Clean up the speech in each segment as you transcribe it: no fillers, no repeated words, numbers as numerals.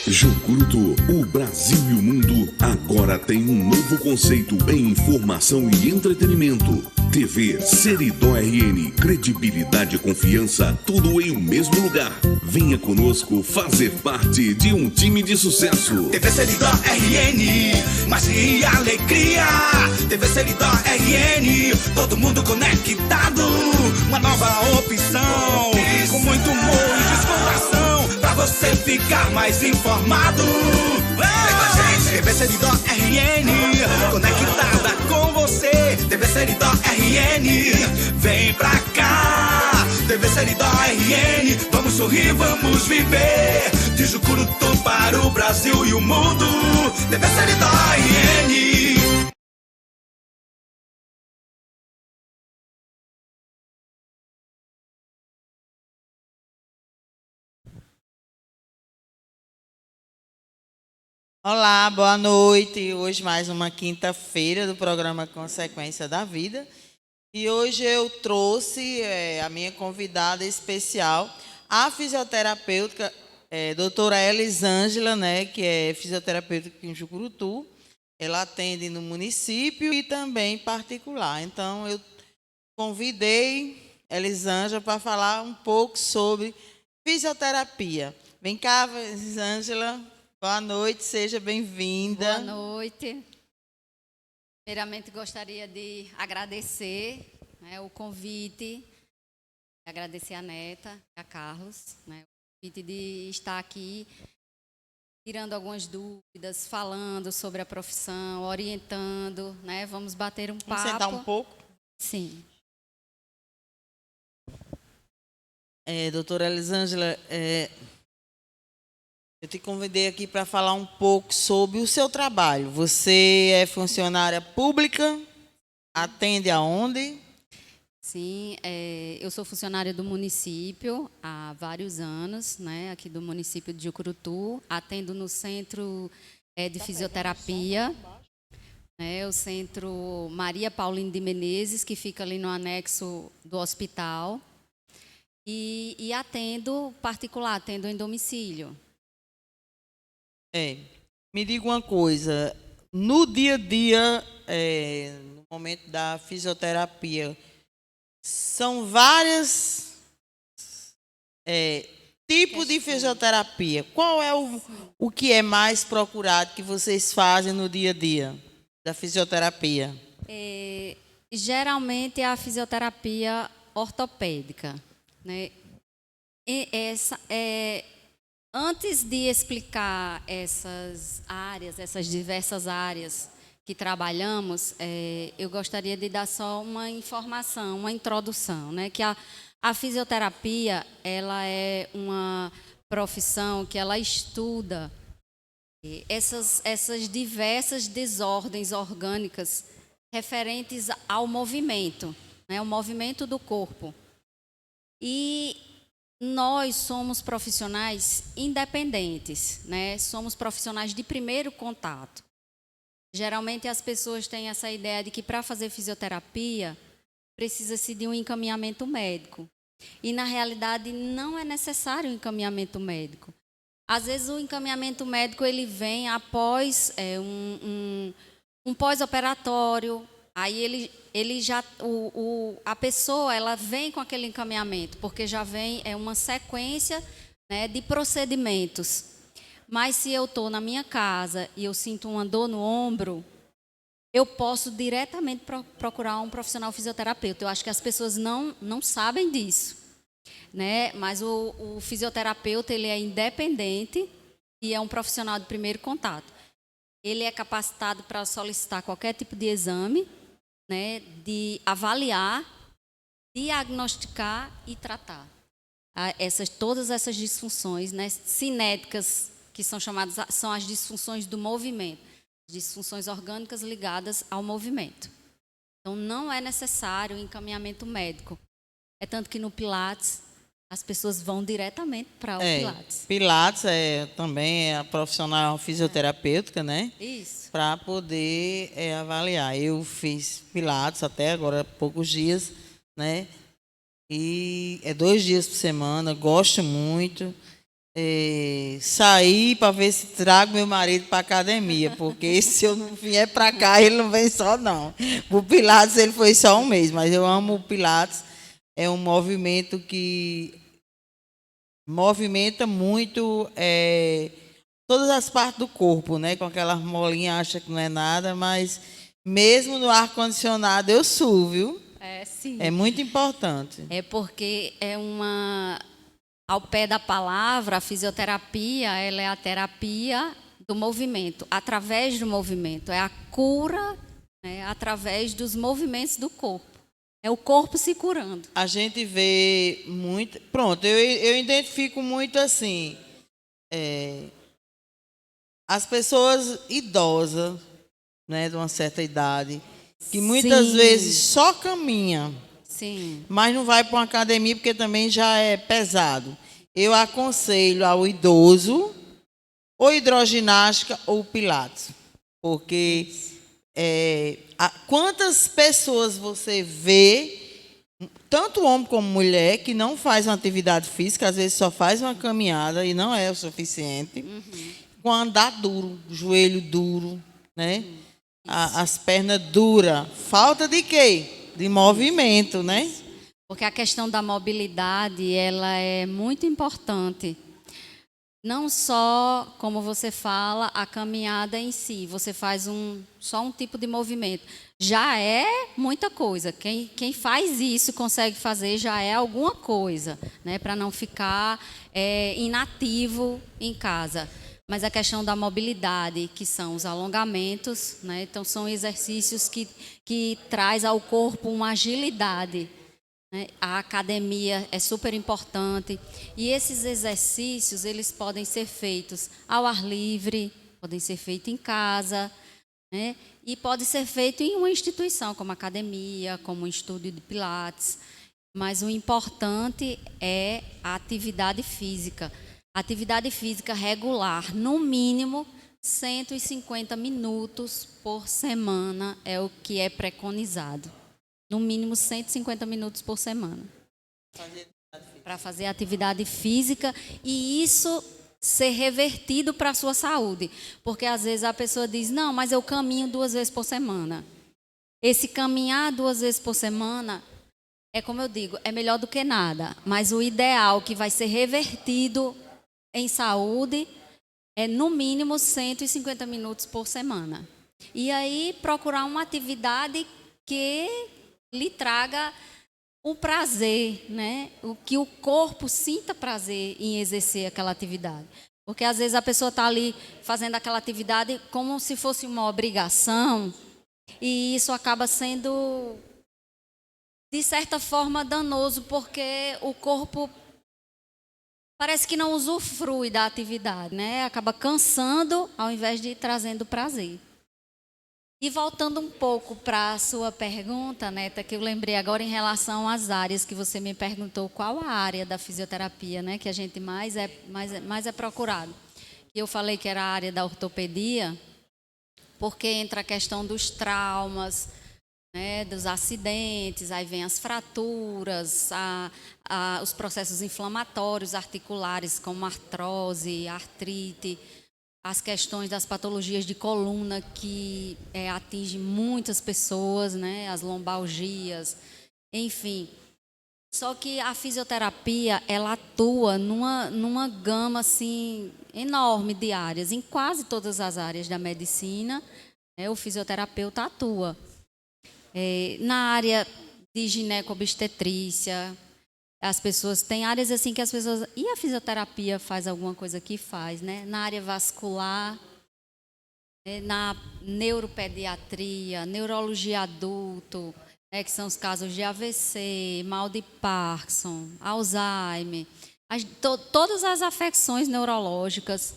Jucurutu, o Brasil e o mundo agora tem um novo conceito em informação e entretenimento. TV Seridó RN, credibilidade e confiança, tudo em um mesmo lugar. Venha conosco fazer parte de um time de sucesso. TV Seridó RN, magia e alegria. TV Seridó RN, todo mundo conectado. Uma nova opção, com muito humor e descontração, pra você ficar mais informado. Vem com a gente, TV Seridó RN, conectada com você. TV Seridó RN, vem pra cá. TV Seridó RN, vamos sorrir, vamos viver. De Jucurutu para o Brasil e o mundo. TV Seridó RN. Olá, boa noite. Hoje mais uma quinta-feira do programa Consequência da Vida. E hoje eu trouxe a minha convidada especial, a fisioterapeuta, doutora Elisângela, né, que é fisioterapeuta aqui em Jucurutu. Ela atende no município e também particular. Então, eu convidei Elisângela para falar um pouco sobre fisioterapia. Vem cá, Elisângela. Boa noite, seja bem-vinda. Boa noite. Primeiramente, gostaria de agradecer, né, o convite, agradecer a Neta e a Carlos, né, o convite de estar aqui, tirando algumas dúvidas, falando sobre a profissão, orientando, né, vamos bater um papo. Vamos sentar um pouco? Sim. Doutora Elisângela, eu te convidei aqui para falar um pouco sobre o seu trabalho. Você é funcionária pública? Atende aonde? Sim, eu sou funcionária do município há vários anos, né, aqui do município de Jucurutu. Atendo no centro de fisioterapia, né, o centro Maria Paulino de Menezes, que fica ali no anexo do hospital. E atendo particular, atendo em domicílio. Me diga uma coisa, no dia a dia, no momento da fisioterapia, são vários tipos de fisioterapia. Qual é o que é mais procurado que vocês fazem no dia a dia da fisioterapia? Geralmente é a fisioterapia ortopédica, né? Antes de explicar essas áreas, essas diversas áreas que trabalhamos, eu gostaria de dar só uma informação, uma introdução, né? Que a fisioterapia, ela é uma profissão que ela estuda essas diversas desordens orgânicas referentes ao movimento, né? O movimento do corpo. E nós somos profissionais independentes, né? Somos profissionais de primeiro contato. Geralmente as pessoas têm essa ideia de que para fazer fisioterapia precisa-se de um encaminhamento médico. E na realidade não é necessário um encaminhamento médico. Às vezes o encaminhamento médico ele vem após um pós-operatório. Aí ele já a pessoa ela vem com aquele encaminhamento, porque já vem uma sequência, né, de procedimentos. Mas se eu estou na minha casa e eu sinto uma dor no ombro, eu posso diretamente procurar um profissional fisioterapeuta. Eu acho que as pessoas não sabem disso, né? Mas o fisioterapeuta ele é independente e é um profissional de primeiro contato. Ele é capacitado para solicitar qualquer tipo de exame, né, de avaliar, diagnosticar e tratar todas essas disfunções, né, cinéticas, que são as disfunções do movimento, disfunções orgânicas ligadas ao movimento. Então, não é necessário encaminhamento médico. É tanto que no Pilates, as pessoas vão diretamente para o Pilates. Pilates também é a profissional fisioterapêutica, né? Isso. Para poder avaliar. Eu fiz Pilates até agora há poucos dias, né? E 2 dias por semana, gosto muito. sair para ver se trago meu marido para academia, porque se eu não vier para cá, ele não vem só, não. O Pilates, ele foi só um mês, mas eu amo o Pilates. É um movimento que movimenta muito todas as partes do corpo, né? Com aquela molinha, acha que não é nada, mas mesmo no ar-condicionado eu suo, viu? Sim. É muito importante. É porque ao pé da palavra, a fisioterapia, ela é a terapia do movimento, através do movimento. É a cura, né, através dos movimentos do corpo. É o corpo se curando. A gente vê muito... Pronto, eu identifico muito assim... as pessoas idosas, né, de uma certa idade, que muitas vezes só caminha, mas não vai para uma academia porque também já é pesado. Eu aconselho ao idoso ou hidroginástica ou pilates, porque quantas pessoas você vê, tanto homem como mulher, que não faz uma atividade física, às vezes só faz uma caminhada e não é o suficiente, com andar duro, joelho duro, né? As pernas duras. Falta de quê? De movimento, né? Porque a questão da mobilidade, ela é muito importante. Não só, como você fala, a caminhada em si. Você faz só um tipo de movimento. Já é muita coisa. Quem faz isso, consegue fazer, já é alguma coisa, né? Para não ficar inativo em casa. Mas a questão da mobilidade, que são os alongamentos, né? Então, são exercícios que traz ao corpo uma agilidade, né? A academia é super importante. E esses exercícios, eles podem ser feitos ao ar livre, podem ser feitos em casa, né? E pode ser feito em uma instituição, como academia, como um estúdio de pilates. Mas o importante é a atividade física. Atividade física regular, no mínimo 150 minutos por semana é o que é preconizado. No mínimo 150 minutos por semana. Para fazer atividade física e isso ser revertido para a sua saúde. Porque às vezes a pessoa diz, não, mas eu caminho 2 vezes por semana. Esse caminhar 2 vezes por semana, é como eu digo, é melhor do que nada. Mas o ideal que vai ser revertido em saúde é no mínimo 150 minutos por semana. E aí procurar uma atividade que lhe traga o prazer, né? Que o corpo sinta prazer em exercer aquela atividade. Porque às vezes a pessoa está ali fazendo aquela atividade como se fosse uma obrigação e isso acaba sendo, de certa forma, danoso, porque o corpo parece que não usufrui da atividade, né? Acaba cansando ao invés de ir trazendo prazer. E voltando um pouco para a sua pergunta, Neta, que eu lembrei agora em relação às áreas que você me perguntou, qual a área da fisioterapia, né, que a gente mais é procurado. E eu falei que era a área da ortopedia, porque entra a questão dos traumas, né, dos acidentes, aí vem as fraturas, os processos inflamatórios articulares, como artrose, artrite, as questões das patologias de coluna que atingem muitas pessoas, né, as lombalgias, enfim. Só que a fisioterapia, ela atua numa gama assim, enorme de áreas, em quase todas as áreas da medicina, né, o fisioterapeuta atua. Na área de ginecobstetrícia, as pessoas têm áreas assim que as pessoas... E a fisioterapia faz alguma coisa que faz, né? Na área vascular, na neuropediatria, neurologia adulto, né, que são os casos de AVC, mal de Parkinson, Alzheimer, todas as afecções neurológicas,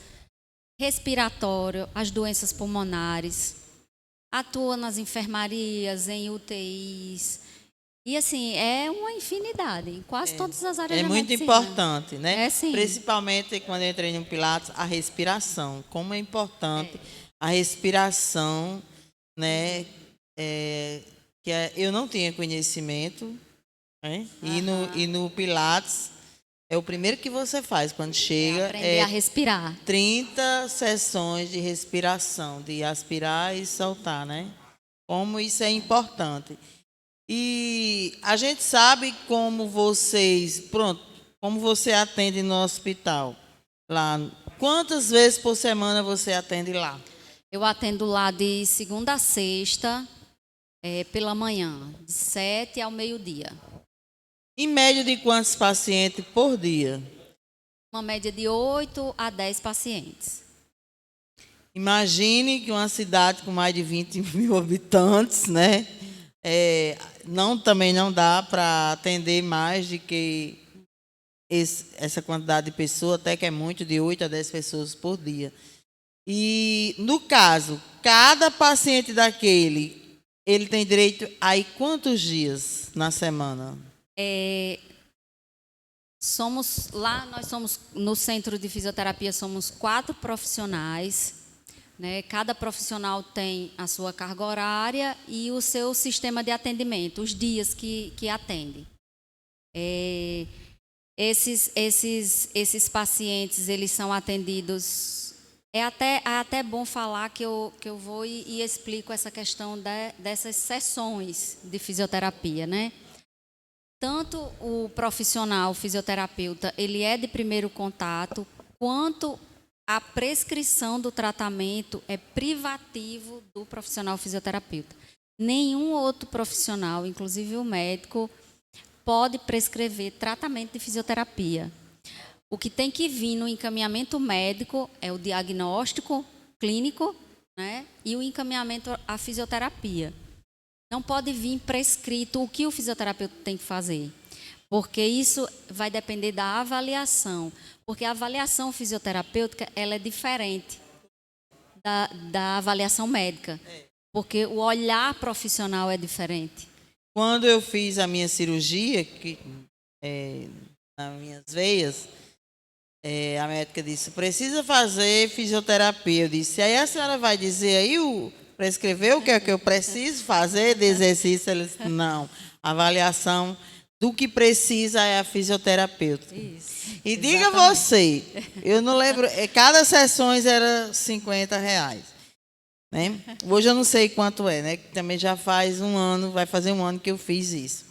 respiratório, as doenças pulmonares. Atua nas enfermarias, em UTIs. E, assim, é uma infinidade, em quase todas as áreas da medicina. É muito importante, né? Sim. Principalmente quando eu entrei no Pilates, a respiração. Como é importante a respiração, né? Eu não tinha conhecimento, né? E no Pilates, É o primeiro que você faz quando chega. Aprender a respirar. 30 sessões de respiração, de aspirar e soltar, né? Como isso é importante. E a gente sabe como como você atende no hospital lá. Quantas vezes por semana você atende lá? Eu atendo lá de segunda a sexta, pela manhã, de 7 ao meio-dia. Em média de quantos pacientes por dia? Uma média de 8 a 10 pacientes. Imagine que uma cidade com mais de 20 mil habitantes, né? Também não dá para atender mais de que essa quantidade de pessoas, até que é muito, de 8 a 10 pessoas por dia. E, no caso, cada paciente daquele, ele tem direito a ir quantos dias na semana? Nós somos, no Centro de Fisioterapia, somos 4 profissionais, né? Cada profissional tem a sua carga horária e o seu sistema de atendimento, os dias que atende. Esses pacientes, eles são atendidos. É até bom falar que eu vou e explico essa questão dessas sessões de fisioterapia, né? Tanto o profissional, o fisioterapeuta, ele é de primeiro contato, quanto a prescrição do tratamento é privativo do profissional fisioterapeuta. Nenhum outro profissional, inclusive o médico, pode prescrever tratamento de fisioterapia. O que tem que vir no encaminhamento médico é o diagnóstico clínico, né, e o encaminhamento à fisioterapia. Não pode vir prescrito o que o fisioterapeuta tem que fazer, porque isso vai depender da avaliação, porque a avaliação fisioterapêutica ela é diferente da avaliação médica, porque o olhar profissional é diferente. Quando eu fiz a minha cirurgia, nas minhas veias, a médica disse, precisa fazer fisioterapia. Eu disse, aí a senhora vai dizer aí prescrever o que é que eu preciso fazer de exercício? Ela disse, não, a avaliação do que precisa é a fisioterapeuta. Isso, e diga você, eu não lembro, cada sessão era R$50. Né? Hoje eu não sei quanto é, né? Também já faz vai fazer um ano que eu fiz isso.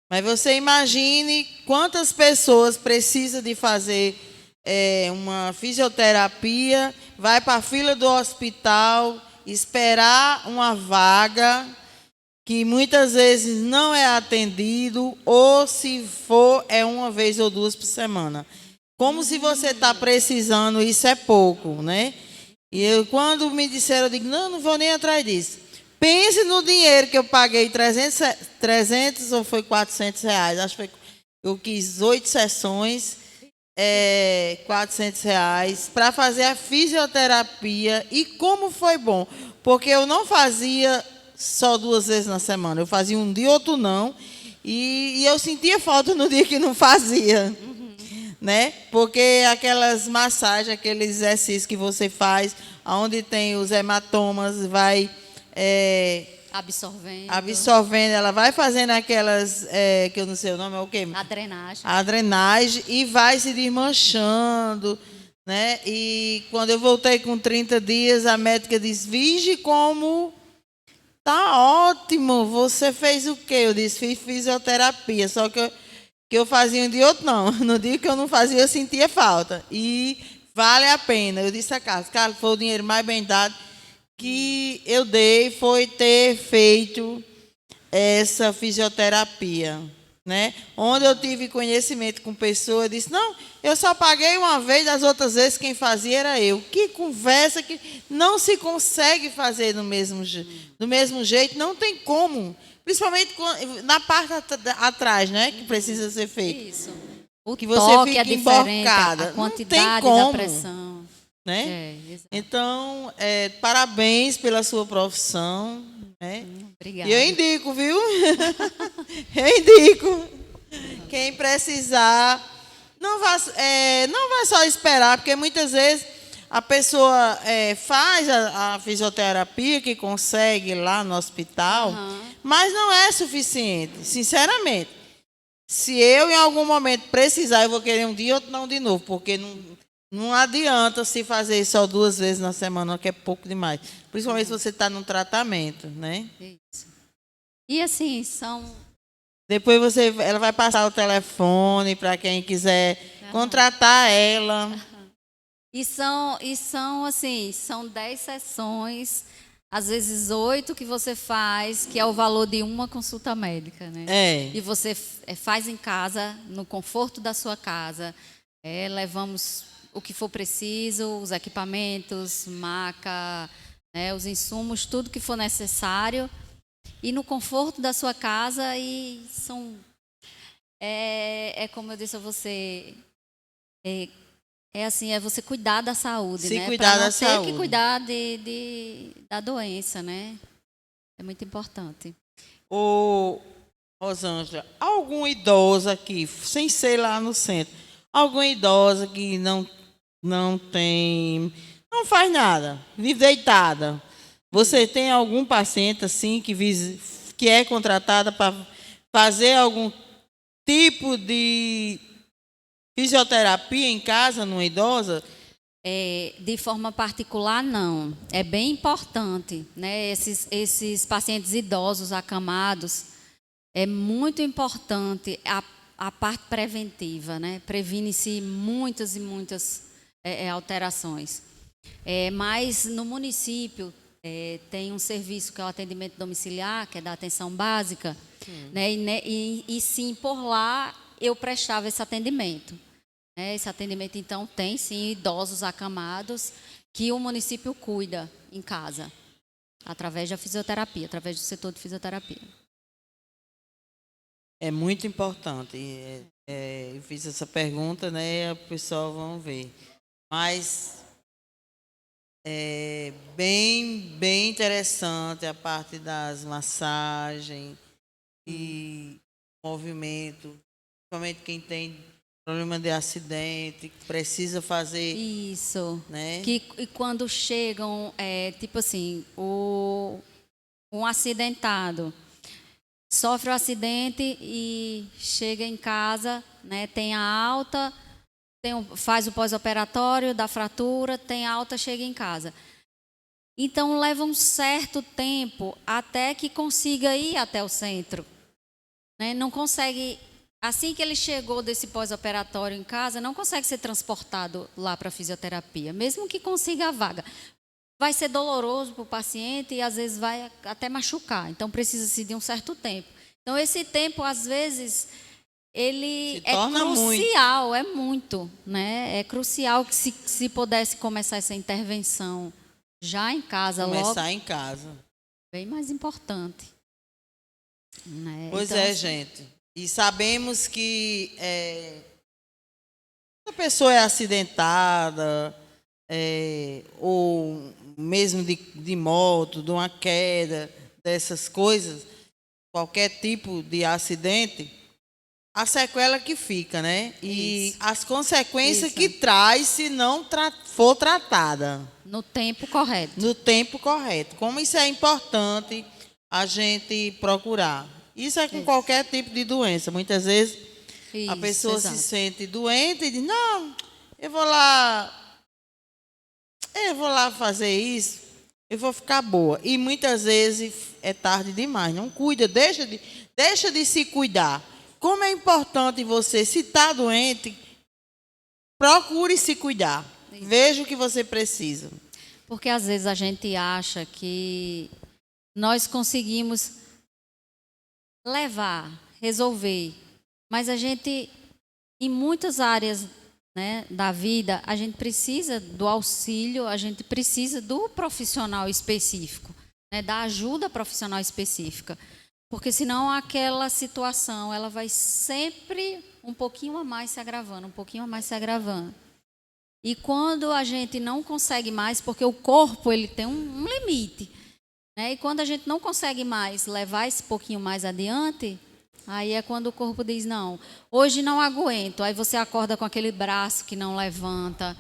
Mas você imagine quantas pessoas precisam de fazer uma fisioterapia, vai para a fila do hospital, esperar uma vaga, que muitas vezes não é atendido, ou se for, é uma vez ou duas por semana. Como se você está precisando, isso é pouco, né? E quando me disseram, eu digo, não vou nem atrás disso. Pense no dinheiro que eu paguei, 300 ou foi R$400, acho que eu quis 8 sessões, R$400, para fazer a fisioterapia. E como foi bom, porque eu não fazia só 2 vezes na semana, eu fazia um dia, outro não, e eu sentia falta no dia que não fazia. Né? Porque aquelas massagens, aqueles exercícios que você faz, onde tem os hematomas, vai absorvendo, ela vai fazendo aquelas, que eu não sei o nome, é o quê? A drenagem, e vai se desmanchando, né? E quando eu voltei com 30 dias, a médica disse, vige como tá ótimo, você fez o quê? Eu disse, fiz fisioterapia, só que eu fazia um dia outro não. No dia que eu não fazia, eu sentia falta. E vale a pena. Eu disse a Carlos, foi o dinheiro mais bem dado que eu dei, foi ter feito essa fisioterapia, né? Onde eu tive conhecimento com pessoas, eu disse, não, eu só paguei uma vez, as outras vezes quem fazia era eu. Que conversa que não se consegue fazer do mesmo jeito, não tem como. Principalmente na parte atrás, né? Que precisa ser feito. Isso. Que você fica emborcada. A quantidade da pressão. Né? Então, parabéns pela sua profissão. Né? Obrigada. E eu indico, viu? Eu indico. Quem precisar, não vai só esperar, porque muitas vezes a pessoa faz a fisioterapia que consegue lá no hospital, mas não é suficiente, sinceramente. Se eu, em algum momento, precisar, eu vou querer um dia, outro não de novo, porque não adianta se fazer só 2 vezes na semana, que é pouco demais. Principalmente se você está num tratamento, né? Isso. E assim, são... Depois ela vai passar o telefone para quem quiser contratar ela. E são assim, são 10 sessões, às vezes 8 que você faz, que é o valor de uma consulta médica, né? E você faz em casa, no conforto da sua casa. Levamos o que for preciso, os equipamentos, maca, os insumos, tudo que for necessário. E no conforto da sua casa, e são... como eu disse a você... assim, é você cuidar da saúde, né? Cuidar da saúde. Ter que cuidar da doença, né? É muito importante. Rosângela, algum idoso aqui, sem ser lá no centro, alguma idosa que não faz nada, vive deitada. Você tem algum paciente assim que é contratada para fazer algum tipo de fisioterapia em casa numa idosa? De forma particular, não. É bem importante, né? Esses pacientes idosos acamados, é muito importante a parte preventiva, né? Previne-se muitas e muitas alterações. Mas no município tem um serviço que é o atendimento domiciliar, que é da atenção básica, né? E sim, por lá eu prestava esse atendimento. Esse atendimento, então, tem, sim, idosos acamados que o município cuida em casa, através da fisioterapia, através do setor de fisioterapia. É muito importante. Eu fiz essa pergunta, né? O pessoal vão ver. Mas é bem interessante a parte das massagens e movimento, principalmente quem tem problema de acidente, que precisa fazer... Isso. Né? E quando chegam, tipo assim, um acidentado sofre o acidente e chega em casa, né, tem a alta, faz o pós-operatório da fratura, tem alta, chega em casa. Então, leva um certo tempo até que consiga ir até o centro. Né? Não consegue... Assim que ele chegou desse pós-operatório em casa, não consegue ser transportado lá para a fisioterapia, mesmo que consiga a vaga. Vai ser doloroso para o paciente e, às vezes, vai até machucar. Então, precisa-se de um certo tempo. Então, esse tempo, às vezes, ele é crucial, é muito. Né? É crucial que se pudesse começar essa intervenção já em casa logo. Começar em casa. Bem mais importante. Né? Pois então, gente. E sabemos que se a pessoa é acidentada, ou mesmo de moto, de uma queda, dessas coisas, qualquer tipo de acidente, a sequela que fica, né? E as consequências que traz se não for tratada. No tempo correto. No tempo correto. Como isso é importante a gente procurar. Isso é com qualquer tipo de doença. Muitas vezes a pessoa se sente doente e diz, não, eu vou lá fazer isso, eu vou ficar boa. E muitas vezes é tarde demais. Não cuida, deixa de se cuidar. Como é importante você, se está doente, procure se cuidar. Veja o que você precisa. Porque às vezes a gente acha que nós conseguimos levar, resolver, mas a gente, em muitas áreas, né, da vida, a gente precisa do auxílio, a gente precisa do profissional específico, né, da ajuda profissional específica, porque senão aquela situação ela vai sempre um pouquinho a mais se agravando, um pouquinho a mais se agravando. E quando a gente não consegue mais, porque o corpo ele tem um limite, né? E quando a gente não consegue mais levar esse pouquinho mais adiante, aí é quando o corpo diz, não, hoje não aguento. Aí você acorda com aquele braço que não levanta,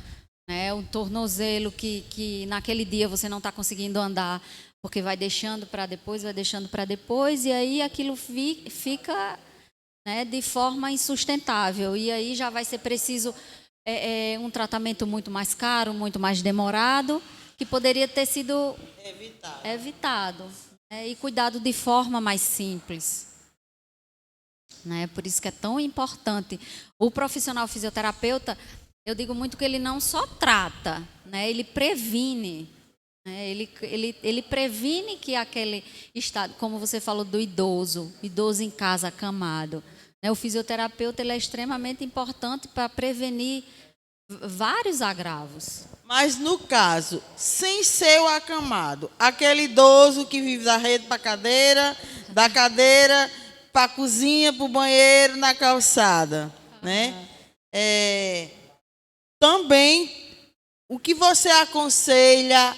né? Um tornozelo que naquele dia você não está conseguindo andar, porque vai deixando para depois, e aí aquilo fica né, de forma insustentável. E aí já vai ser preciso um tratamento muito mais caro, muito mais demorado, que poderia ter sido evitado, né, e cuidado de forma mais simples. Né? Por isso que é tão importante. O profissional fisioterapeuta, eu digo muito que ele não só trata, né, ele previne. Né? Ele previne que aquele estado, como você falou do idoso em casa acamado. Né? O fisioterapeuta ele é extremamente importante para prevenir vários agravos. Mas no caso, sem ser o acamado, aquele idoso que vive da rede para a cadeira, da cadeira para a cozinha, para o banheiro, na calçada, né? Também, o que você aconselha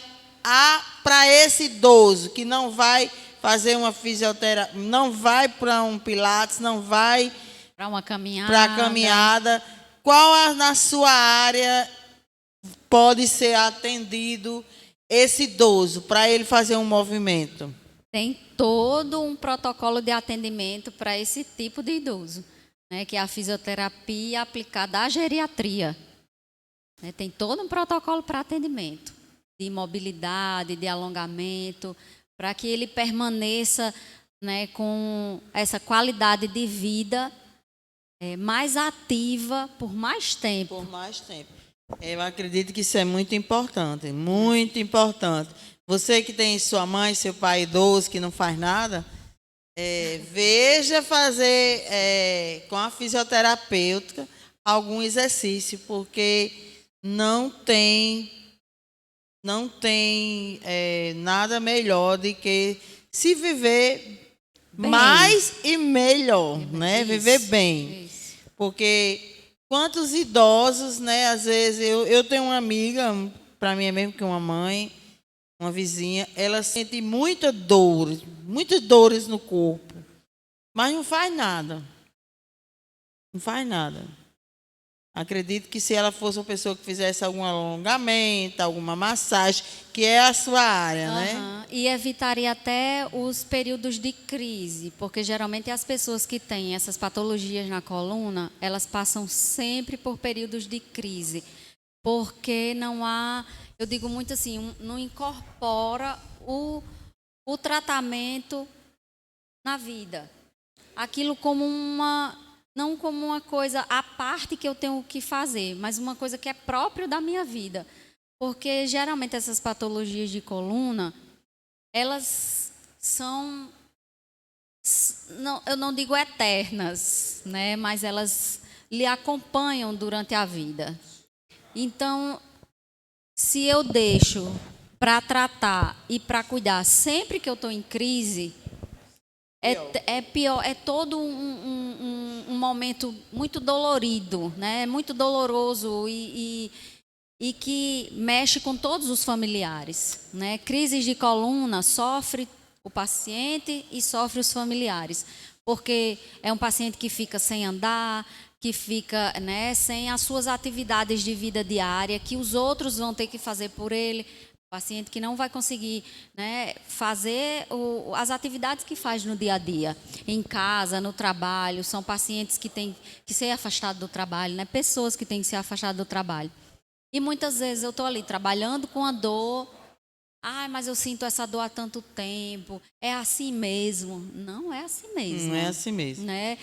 para esse idoso que não vai fazer uma fisioterapia, não vai para um pilates, não vai para uma caminhada? Para a caminhada, qual na sua área pode ser atendido esse idoso para ele fazer um movimento? Tem todo um protocolo de atendimento para esse tipo de idoso, né, que é a fisioterapia aplicada à geriatria. Né, tem todo um protocolo para atendimento, de mobilidade, de alongamento, para que ele permaneça, né, com essa qualidade de vida mais ativa por mais tempo. Por mais tempo. Eu acredito que isso é muito importante, muito importante. Você que tem sua mãe, seu pai idoso, que não faz nada, veja fazer com a fisioterapeuta algum exercício, porque não tem nada melhor do que se viver bem. Mais e melhor, né? Isso, viver bem. Isso. Porque quantos idosos, né? Às vezes eu tenho uma amiga, para mim é mesmo que uma mãe, uma vizinha, ela sente muitas dores no corpo, mas não faz nada. Não faz nada. Acredito que se ela fosse uma pessoa que fizesse algum alongamento, alguma massagem, que é a sua área, né? E evitaria até os períodos de crise, porque geralmente as pessoas que têm essas patologias na coluna, elas passam sempre por períodos de crise, porque não há, eu digo muito assim, não incorpora o tratamento na vida. Aquilo como não como uma coisa à parte que eu tenho que fazer, mas uma coisa que é próprio da minha vida. Porque, geralmente, essas patologias de coluna, elas são, eu não digo eternas, né? Mas elas lhe acompanham durante a vida. Então, se eu deixo para tratar e para cuidar sempre que eu estou em crise, é pior, é todo um momento muito dolorido, né? Muito doloroso e que mexe com todos os familiares, né? Crises de coluna sofre o paciente e sofre os familiares, porque é um paciente que fica sem andar, que fica, né, sem as suas atividades de vida diária, que os outros vão ter que fazer por ele. Paciente que não vai conseguir, né, fazer as atividades que faz no dia a dia, em casa, no trabalho. São pacientes que têm que ser afastados do trabalho, né, pessoas que têm que ser afastadas do trabalho. E muitas vezes eu estou ali trabalhando com a dor. Mas eu sinto essa dor há tanto tempo. É assim mesmo. Não é assim mesmo. Não é assim mesmo. Né?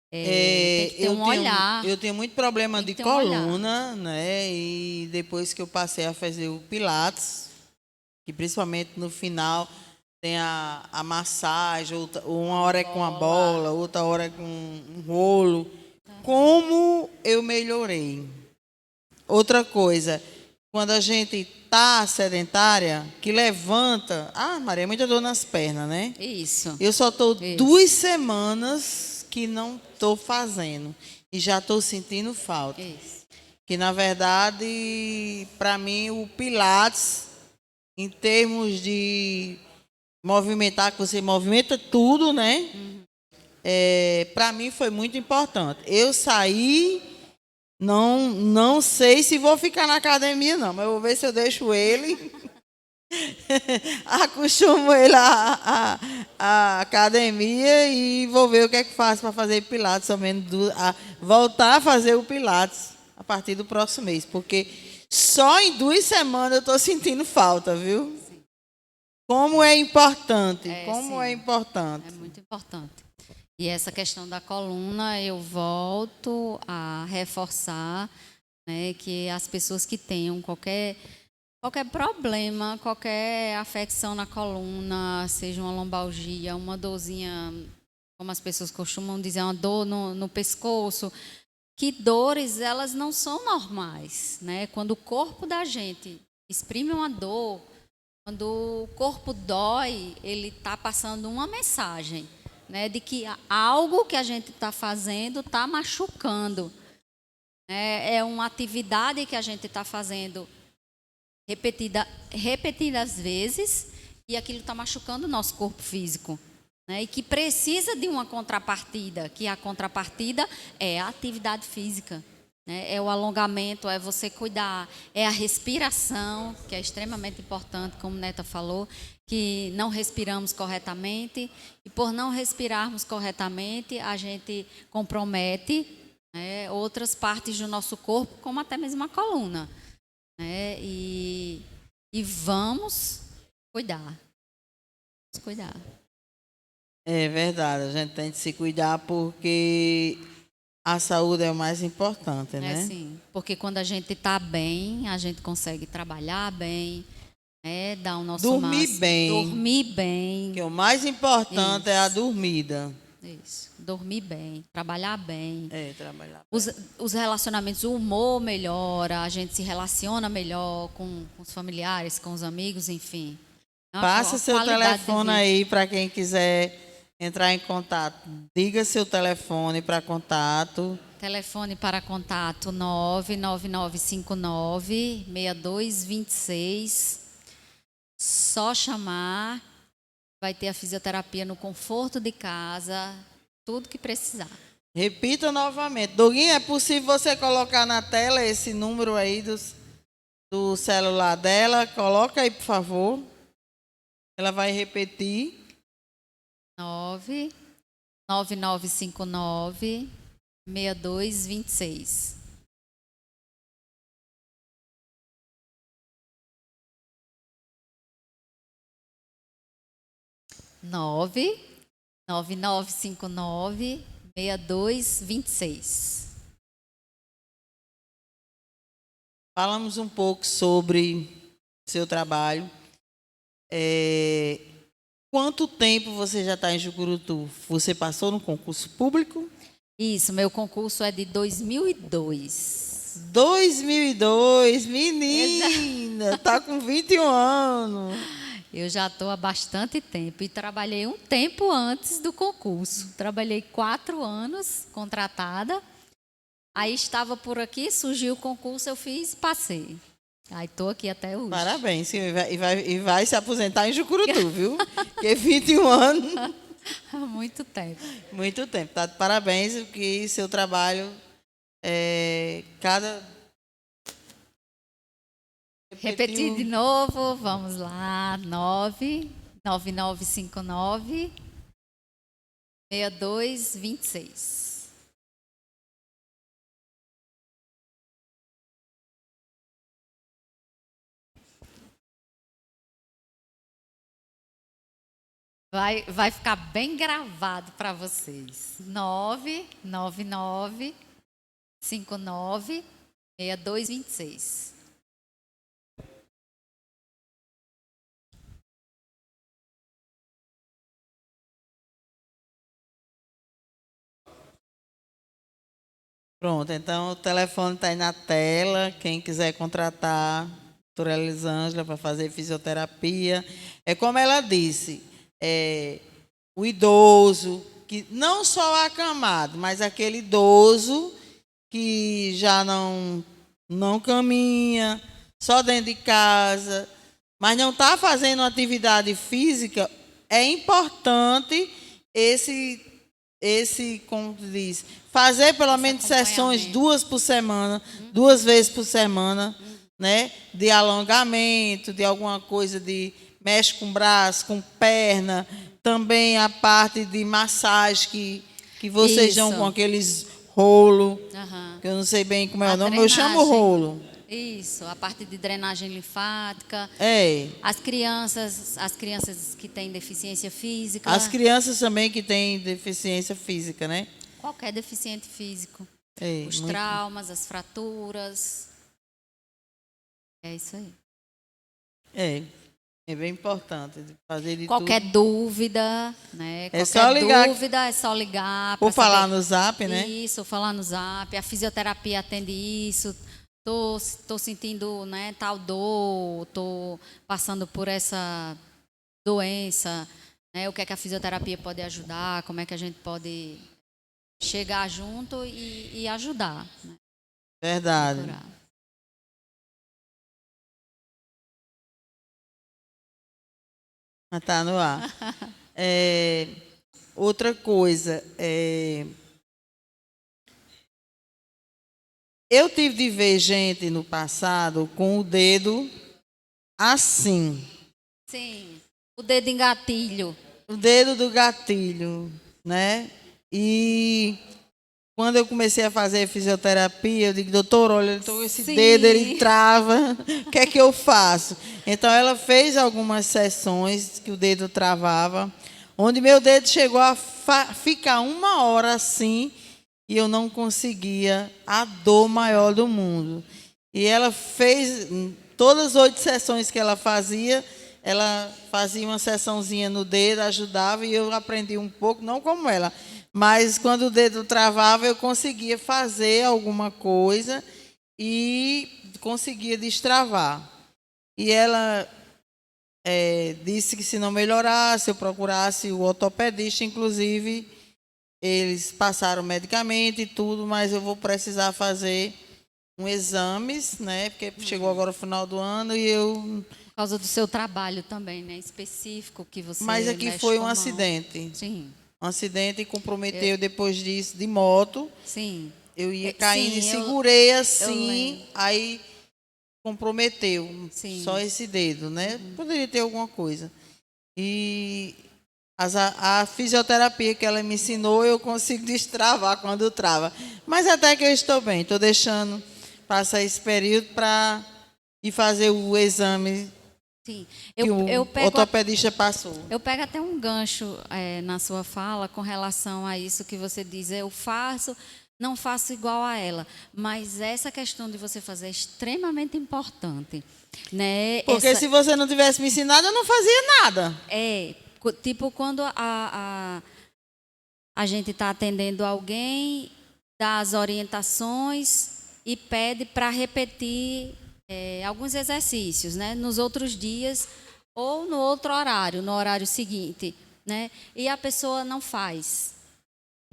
Tem que ter um olhar. Eu tenho muito problema de coluna, né? E depois que eu passei a fazer o Pilates, que principalmente no final tem a massagem, uma hora é com a bola, outra hora é com um rolo. Como eu melhorei. Outra coisa, quando a gente está sedentária, que levanta... Maria, é muita dor nas pernas, né? Isso. Eu só estou 2 semanas que não estou fazendo. E já estou sentindo falta. Isso. Que, na verdade, para mim, o Pilates, em termos de movimentar, que você movimenta tudo, né? Para mim foi muito importante. Eu saí, não sei se vou ficar na academia, não, mas eu vou ver se eu deixo ele Acostumo ele à academia e vou ver o que é que faço para fazer pilates, somente voltar a fazer o pilates a partir do próximo mês, porque só em 2 semanas eu estou sentindo falta, viu? Como é importante, é importante. É muito importante. E essa questão da coluna, eu volto a reforçar, né, que as pessoas que tenham qualquer problema, qualquer afecção na coluna, seja uma lombalgia, uma dorzinha, como as pessoas costumam dizer, uma dor no pescoço, que dores, elas não são normais, né? Quando o corpo da gente exprime uma dor, quando o corpo dói, ele está passando uma mensagem, né, de que algo que a gente está fazendo está machucando. É uma atividade que a gente está fazendo repetidas vezes e aquilo está machucando o nosso corpo físico, né, e que precisa de uma contrapartida, que a contrapartida é a atividade física, né, é o alongamento, é você cuidar, é a respiração, que é extremamente importante, como Neta falou, que não respiramos corretamente e por não respirarmos corretamente a gente compromete, né, outras partes do nosso corpo, como até mesmo a coluna, né, e vamos cuidar. Vamos cuidar. É verdade, a gente tem que se cuidar porque a saúde é o mais importante, né? É sim, porque quando a gente está bem, a gente consegue trabalhar bem, né, dar o nosso máximo. Dormir bem. Que o mais importante Isso. é a dormida. Isso, dormir bem, trabalhar bem. Trabalhar bem. Os relacionamentos, o humor melhora, a gente se relaciona melhor com os familiares, com os amigos, enfim. Passa seu telefone aí para quem quiser entrar em contato. Diga seu telefone para contato. Telefone para contato 99959-6226. Só chamar. Vai ter a fisioterapia no conforto de casa, tudo que precisar. Repita novamente. Doguinho, é possível você colocar na tela esse número aí do celular dela? Coloca aí, por favor. Ela vai repetir. 99959-6226. Nove 9959-6226. Falamos um pouco sobre seu trabalho. Quanto tempo você já está em Jucurutu? Você passou no concurso público? Isso, meu concurso é de 2002. 2002, menina, está com 21 anos. Eu já estou há bastante tempo e trabalhei um tempo antes do concurso. Trabalhei 4 anos contratada. Aí estava por aqui, surgiu o concurso, eu fiz e passei. Aí estou aqui até hoje. Parabéns, e vai se aposentar em Jucurutu, viu? Porque 21 anos. Muito tempo. Muito tempo. Tá? Parabéns, porque seu trabalho Repetir de novo, vamos lá. 99959-6226. Vai ficar bem gravado para vocês. 99959-6226. Pronto, então o telefone está aí na tela. Quem quiser contratar a doutora Elisângela para fazer fisioterapia. É como ela disse, o idoso, que não só acamado, mas aquele idoso que já não caminha, só dentro de casa, mas não está fazendo atividade física, é importante como diz, fazer pelo menos sessões 2 vezes por semana, né, de alongamento, de alguma coisa de mexe com braço, com perna, também a parte de massagem que vocês dão Isso. com aqueles rolo, Aham. que eu não sei bem como é A o nome, eu chamo drenagem. rolo. Isso, a parte de drenagem linfática. É. As crianças que têm deficiência física. As crianças também que têm deficiência física, né? Qualquer deficiente físico. É, Os muito- traumas, as fraturas. É isso aí. é bem importante fazer de Qualquer tudo. dúvida, né? É Qualquer só ligar. dúvida é só ligar. Por pra falar saber. no Zap, né? Isso, falar no Zap. A fisioterapia atende isso. Tô sentindo, né, tal dor, tô passando por essa doença, né? O que é que a fisioterapia pode ajudar? Como é que a gente pode chegar junto e ajudar, né? Verdade. Curar. Mas tá no ar. Outra coisa, eu tive de ver gente no passado com o dedo assim, Sim, o dedo em gatilho. o dedo do gatilho, né? E quando eu comecei a fazer fisioterapia, eu digo, doutor, olha, eu tô com esse Sim. dedo, ele trava, o que é que eu faço? Então, ela fez algumas sessões que o dedo travava, onde meu dedo chegou a ficar 1 hora assim, e eu não conseguia a dor maior do mundo. E ela fez, todas as 8 sessões que ela fazia uma sessãozinha no dedo, ajudava, e eu aprendi um pouco, não como ela, mas quando o dedo travava, eu conseguia fazer alguma coisa e conseguia destravar. E ela disse que se não melhorasse, eu procurasse o ortopedista, inclusive eles passaram medicamento e tudo, mas eu vou precisar fazer exames, né? Porque chegou agora o final do ano e eu... Por causa do seu trabalho também, né? Específico que você Mas aqui mexe foi com um a mão. acidente. Sim, Um acidente e comprometeu depois disso de moto. sim. Eu ia caindo Sim, e segurei eu assim, lembro. aí comprometeu Sim. só esse dedo, né? Poderia ter alguma coisa. E a fisioterapia que ela me ensinou, eu consigo destravar quando trava. Mas até que eu estou bem, estou deixando passar esse período para ir fazer o exame Sim. que o Eu pego ortopedista passou. Eu pego até um gancho na sua fala com relação a isso que você diz. Eu faço, não faço igual a ela. Mas essa questão de você fazer é extremamente importante. Né? Porque se você não tivesse me ensinado, eu não fazia nada. Tipo, quando a gente está atendendo alguém, dá as orientações e pede para repetir alguns exercícios, né? Nos outros dias ou no outro horário, no horário seguinte, né? E a pessoa não faz,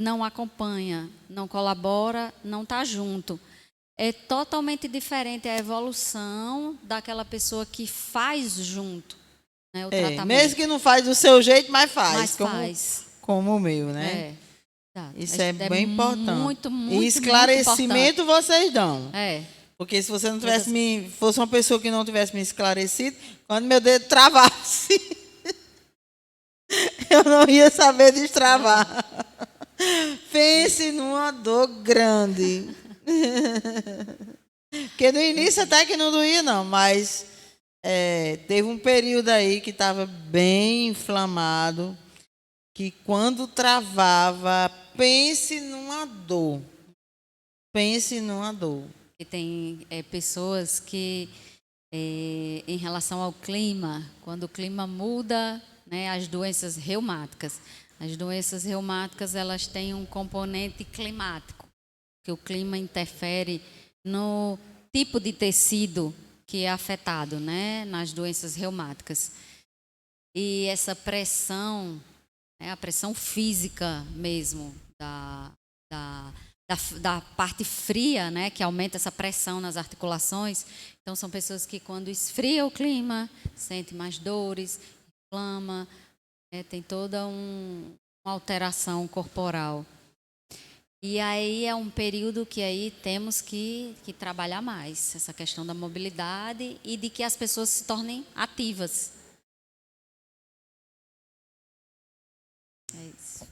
não acompanha, não colabora, não está junto. É totalmente diferente a evolução daquela pessoa que faz junto, né, o tratamento. Mesmo que não faz do seu jeito, mas faz. Mas faz. Como o meu, né? Exato. Isso é bem importante. Muito, muito, e esclarecimento muito vocês dão. Porque se você não tivesse fosse uma pessoa que não tivesse me esclarecido, quando meu dedo travasse, eu não ia saber destravar. Pense numa dor grande. Porque no início até que não doía, não, mas teve um período aí que estava bem inflamado, que quando travava, pense numa dor. Pense numa dor. E tem pessoas que, em relação ao clima, quando o clima muda, né, as doenças reumáticas. As doenças reumáticas, elas têm um componente climático, que o clima interfere no tipo de tecido que é afetado, né, nas doenças reumáticas. E essa pressão, a pressão física mesmo, da parte fria, né, que aumenta essa pressão nas articulações. Então, são pessoas que, quando esfria o clima, sentem mais dores, inflama, tem toda uma alteração corporal. E aí é um período que aí temos que trabalhar mais, essa questão da mobilidade e de que as pessoas se tornem ativas. É isso.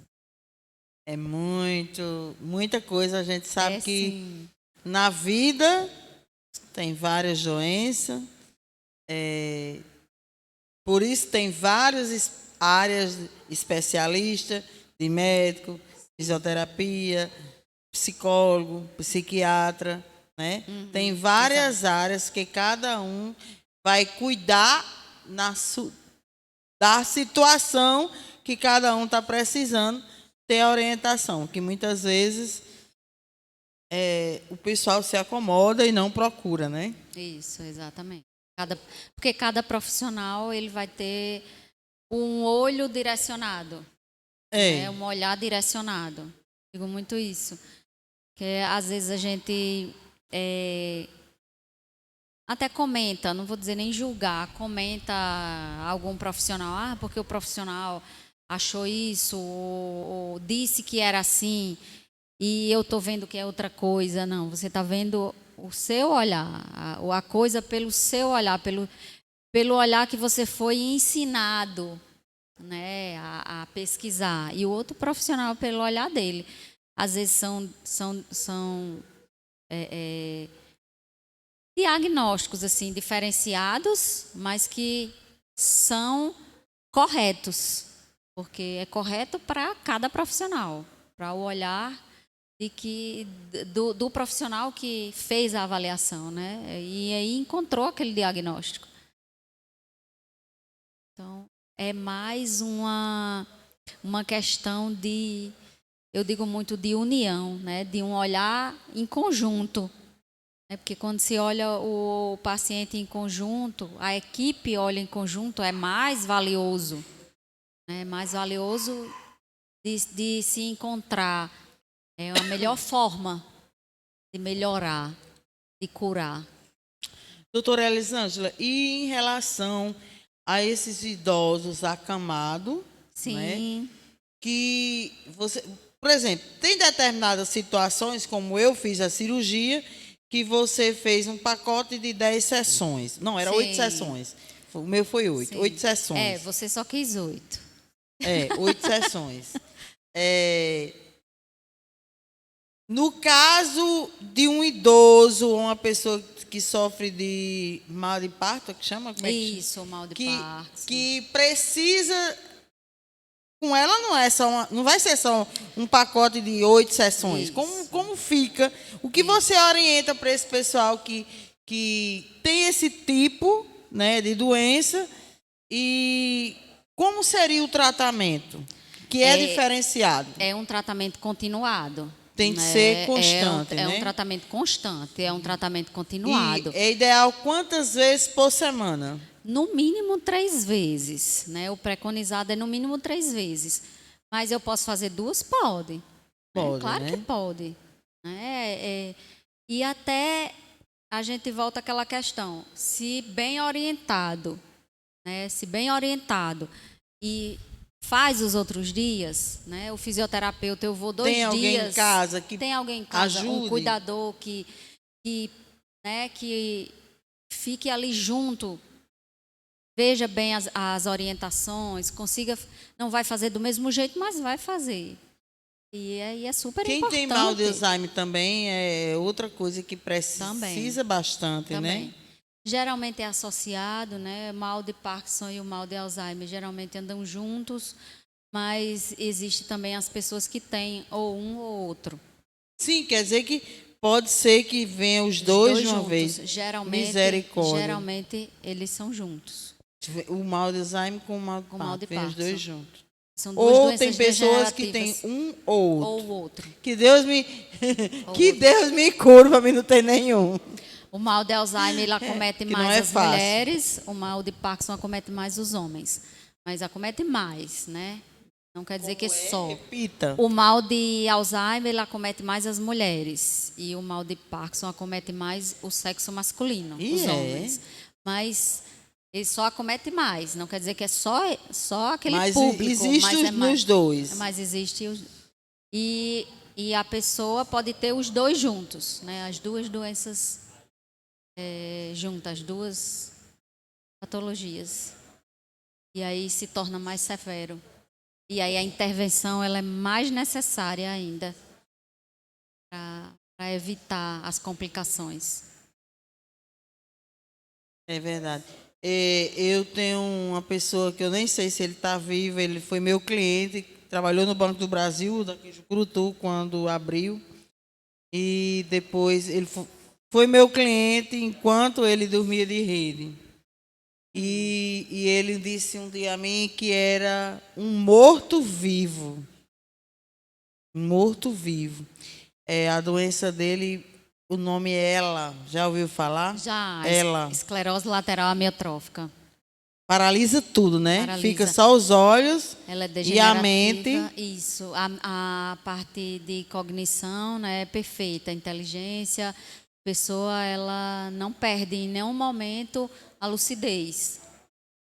É muita coisa. A gente sabe que Sim. na vida tem várias doenças. Por isso tem várias áreas especialistas, de médico, fisioterapia, psicólogo, psiquiatra, né? Tem várias áreas que cada um vai cuidar da situação que cada um está precisando ter a orientação, que muitas vezes o pessoal se acomoda e não procura, né? Isso, exatamente. Porque cada profissional ele vai ter um olho direcionado, um olhar direcionado. Digo muito isso. Que às vezes a gente até comenta, não vou dizer nem julgar, comenta algum profissional, porque o profissional achou isso, ou disse que era assim, e eu estou vendo que é outra coisa. Não, você está vendo o seu olhar, a coisa pelo seu olhar, pelo olhar que você foi ensinado, né, a pesquisar. E o outro profissional pelo olhar dele. Às vezes são diagnósticos assim diferenciados, mas que são corretos, porque é correto para cada profissional, para o olhar do profissional que fez a avaliação, né? E aí encontrou aquele diagnóstico. Então, é mais uma questão de, eu digo muito, de união, né? De um olhar em conjunto. Porque quando se olha o paciente em conjunto, a equipe olha em conjunto, é mais valioso. É mais valioso de se encontrar. É a melhor forma de melhorar, de curar. Doutora Elisângela, e em relação a esses idosos acamados, Sim. Né, que você, por exemplo, tem determinadas situações, como eu fiz a cirurgia, que você fez um pacote de 10 sessões. Não, era 8 sessões. O meu foi 8. 8 sessões. Você só quis 8. 8 sessões. No caso de um idoso, uma pessoa que sofre de mal de Parkinson, que chama? Como é que Isso, chama? mal de Parkinson. Que precisa... Com ela não vai ser só um pacote de 8 sessões. Como fica? O que você orienta para esse pessoal que tem esse tipo, né, de doença, e como seria o tratamento? Que é diferenciado. É um tratamento continuado. Tem que ser constante, né? É um tratamento constante, é um tratamento continuado. E é ideal quantas vezes por semana? No mínimo 3 vezes, né? O preconizado é no mínimo 3 vezes. Mas eu posso fazer 2? Pode. Pode, claro, né? que pode. E até a gente volta àquela questão, se bem orientado, né? Se bem orientado e faz os outros dias, né? O fisioterapeuta, eu vou 2 dias. Tem alguém em casa que tem alguém em casa, ajude. Um cuidador que fique ali junto, veja bem as orientações, consiga, não vai fazer do mesmo jeito, mas vai fazer. E aí é super Quem importante. tem mal de Alzheimer também é outra coisa que precisa bastante, né? Geralmente é associado, né? Mal de Parkinson e o mal de Alzheimer geralmente andam juntos, mas existe também as pessoas que têm ou um ou outro. Sim, quer dizer que pode ser que venham os dois de uma juntos. vez. Misericórdia. Geralmente eles são juntos. O mal de Alzheimer com o mal de Parkinson. Os dois juntos. São duas ou tem pessoas que têm um ou outro. Ou outro. Que Deus me cure para mim não ter nenhum. O mal de Alzheimer ele acomete mais as mulheres, o mal de Parkinson acomete mais os homens. Mas acomete mais, né? Não quer dizer que só. Repita. O mal de Alzheimer ele acomete mais as mulheres. E o mal de Parkinson acomete mais o sexo masculino, os homens. Mas ele só acomete mais. Não quer dizer que é só aquele público. Existe nos dois. Mas existe E a pessoa pode ter os dois juntos, né? As duas doenças juntas, as duas patologias. E aí se torna mais severo. E aí a intervenção ela é mais necessária ainda para evitar as complicações. É verdade. Eu tenho uma pessoa que eu nem sei se ele está vivo, ele foi meu cliente, trabalhou no Banco do Brasil, daqui de Jucurutu, quando abriu. E depois ele foi meu cliente enquanto ele dormia de rede. E ele disse um dia a mim que era um morto-vivo. Um morto-vivo. A doença dele, o nome é ELA. Já ouviu falar? Já, ELA. esclerose lateral amiotrófica. Paralisa tudo, né? Paralisa. Fica só os olhos Ela é e a mente. Isso. A parte de cognição, né, é perfeita. A inteligência, a pessoa ela não perde em nenhum momento a lucidez.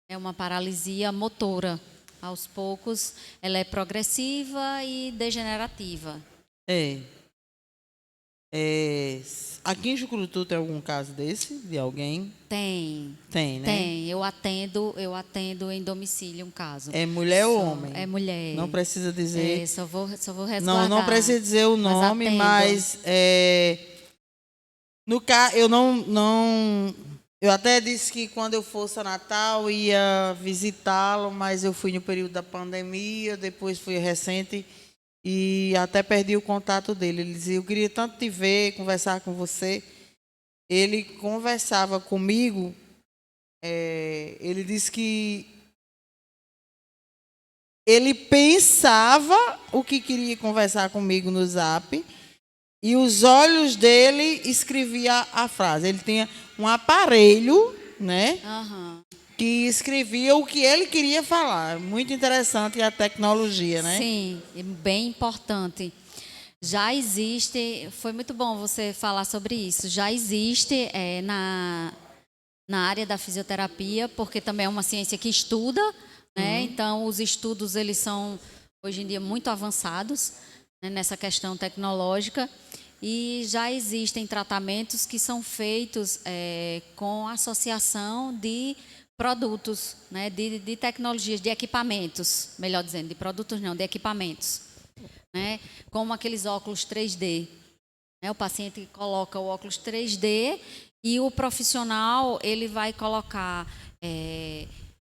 É uma paralisia motora. Aos poucos, ela é progressiva e degenerativa. Aqui em Jucurutu tem algum caso desse, de alguém? Tem, né? Tem. Eu atendo em domicílio um caso. É mulher ou homem? É mulher. Não precisa dizer. Só vou resguardar. Não precisa dizer o nome, mas no caso, eu até disse que quando eu fosse a Natal ia visitá-lo, mas eu fui no período da pandemia, depois fui recente e até perdi o contato dele. Ele dizia, eu queria tanto te ver, conversar com você. Ele conversava comigo, ele disse que ele pensava o que queria conversar comigo no Zap e os olhos dele escrevia a frase. Ele tinha um aparelho, né, que escrevia o que ele queria falar. Muito interessante a tecnologia, né? Sim, bem importante. Já existe, foi muito bom você falar sobre isso, já existe na área da fisioterapia, porque também é uma ciência que estuda, né? Então, os estudos, eles são, hoje em dia, muito avançados, né, nessa questão tecnológica, e já existem tratamentos que são feitos com associação de produtos, né, de tecnologias, de equipamentos, melhor dizendo, de produtos não, de equipamentos. Né, como aqueles óculos 3D. Né, o paciente coloca o óculos 3D e o profissional ele vai colocar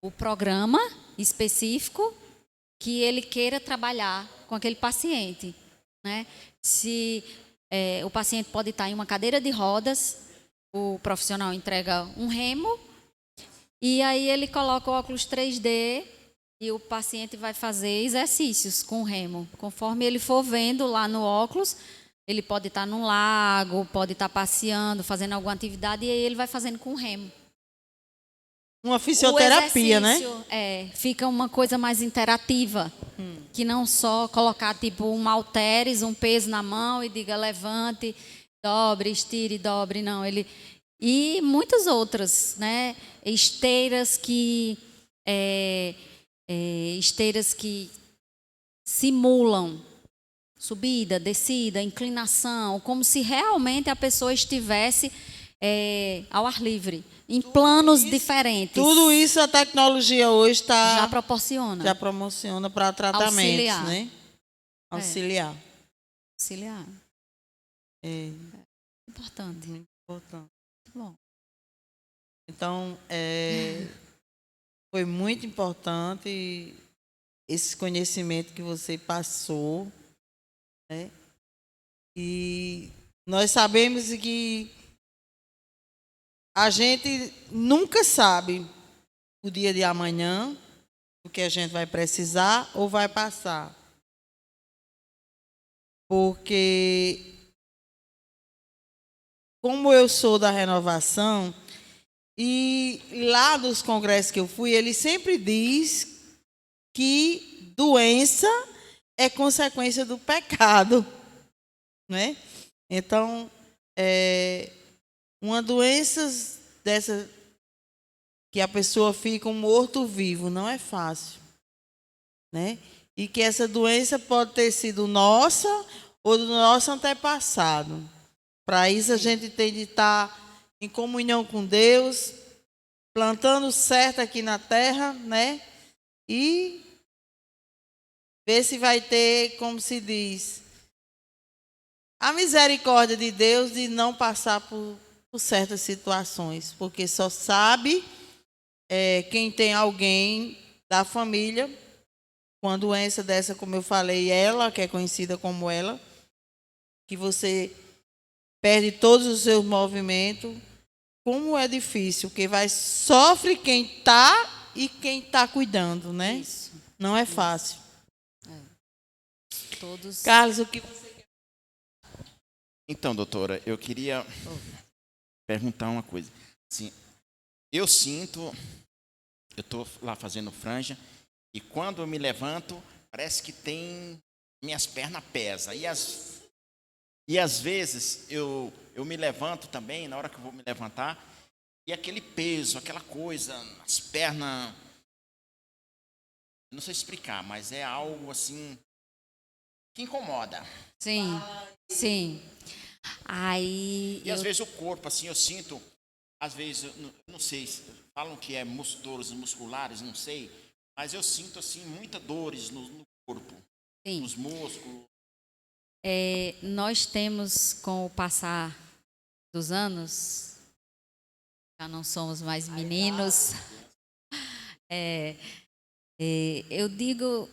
o programa específico que ele queira trabalhar com aquele paciente. Né? Se o paciente pode estar em uma cadeira de rodas, o profissional entrega um remo e aí ele coloca o óculos 3D e o paciente vai fazer exercícios com o remo. Conforme ele for vendo lá no óculos, ele pode estar num lago, pode estar passeando, fazendo alguma atividade, e aí ele vai fazendo com o remo. Uma fisioterapia, né? Fica uma coisa mais interativa, que não só colocar tipo um halteres, um peso na mão e diga levante, dobre, estire, dobre, não. E muitas outras, né? Esteiras que simulam subida, descida, inclinação, como se realmente a pessoa estivesse ao ar livre, em planos diferentes. Tudo isso a tecnologia hoje já proporciona. Já promociona para tratamentos, né? Auxiliar. Auxiliar. Importante. Muito importante. Muito bom. Então, foi muito importante esse conhecimento que você passou, né? E nós sabemos que a gente nunca sabe o dia de amanhã, o que a gente vai precisar ou vai passar. Porque, como eu sou da renovação, e lá nos congressos que eu fui, ele sempre diz que doença é consequência do pecado, né? Então, uma doença dessa que a pessoa fica um morto-vivo não é fácil, né? e que essa doença pode ter sido nossa ou do nosso antepassado. Para isso, a gente tem de estar em comunhão com Deus, plantando certo aqui na terra, né? E ver se vai ter, como se diz, a misericórdia de Deus de não passar por certas situações, porque só sabe quem tem alguém da família com uma doença dessa, como eu falei, ela, que é conhecida como ela, que você perde todos os seus movimentos. Como é difícil, porque sofre quem está e quem está cuidando, né? Isso. Não é fácil. Todos... Carlos, o que você quer? Então, doutora, eu queria perguntar uma coisa. Assim, eu estou lá fazendo franja, e quando eu me levanto, parece que minhas pernas pesam. E às vezes eu me levanto também, na hora que eu vou me levantar, e aquele peso, aquela coisa, as pernas, não sei explicar, mas é algo assim que incomoda. Sim, sim. Aí E às vezes o corpo, assim, eu sinto, às vezes, eu não sei, falam que é dores musculares, não sei, mas eu sinto, assim, muitas dores no corpo, sim. nos músculos. Nós temos, com o passar dos anos, já não somos mais meninos, eu digo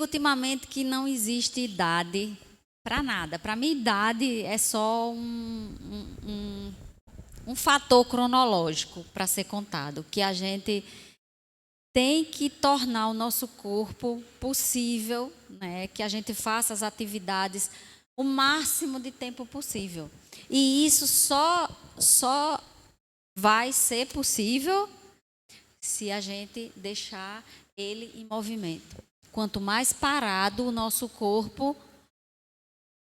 ultimamente que não existe idade para nada. Para mim, idade é só um fator cronológico para ser contado, que a gente tem que tornar o nosso corpo possível, né, que a gente faça as atividades o máximo de tempo possível. E isso só vai ser possível se a gente deixar ele em movimento. Quanto mais parado o nosso corpo,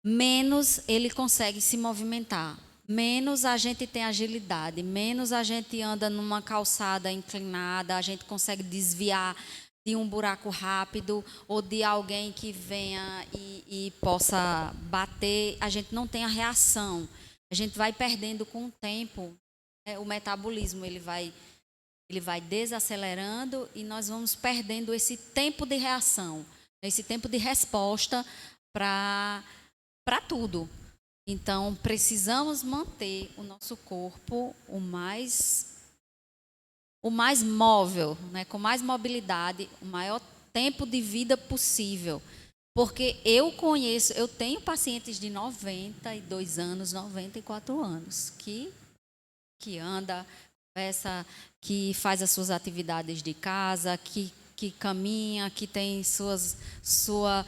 menos ele consegue se movimentar. Menos a gente tem agilidade, menos a gente anda numa calçada inclinada, a gente consegue desviar de um buraco rápido ou de alguém que venha e possa bater. A gente não tem a reação. A gente vai perdendo com o tempo, né? O metabolismo ele vai desacelerando e nós vamos perdendo esse tempo de reação, esse tempo de resposta para tudo. Então, precisamos manter o nosso corpo o mais móvel, né? Com mais mobilidade, o maior tempo de vida possível. Porque eu tenho pacientes de 92 anos, 94 anos, que anda, que faz as suas atividades de casa, que caminha, que tem sua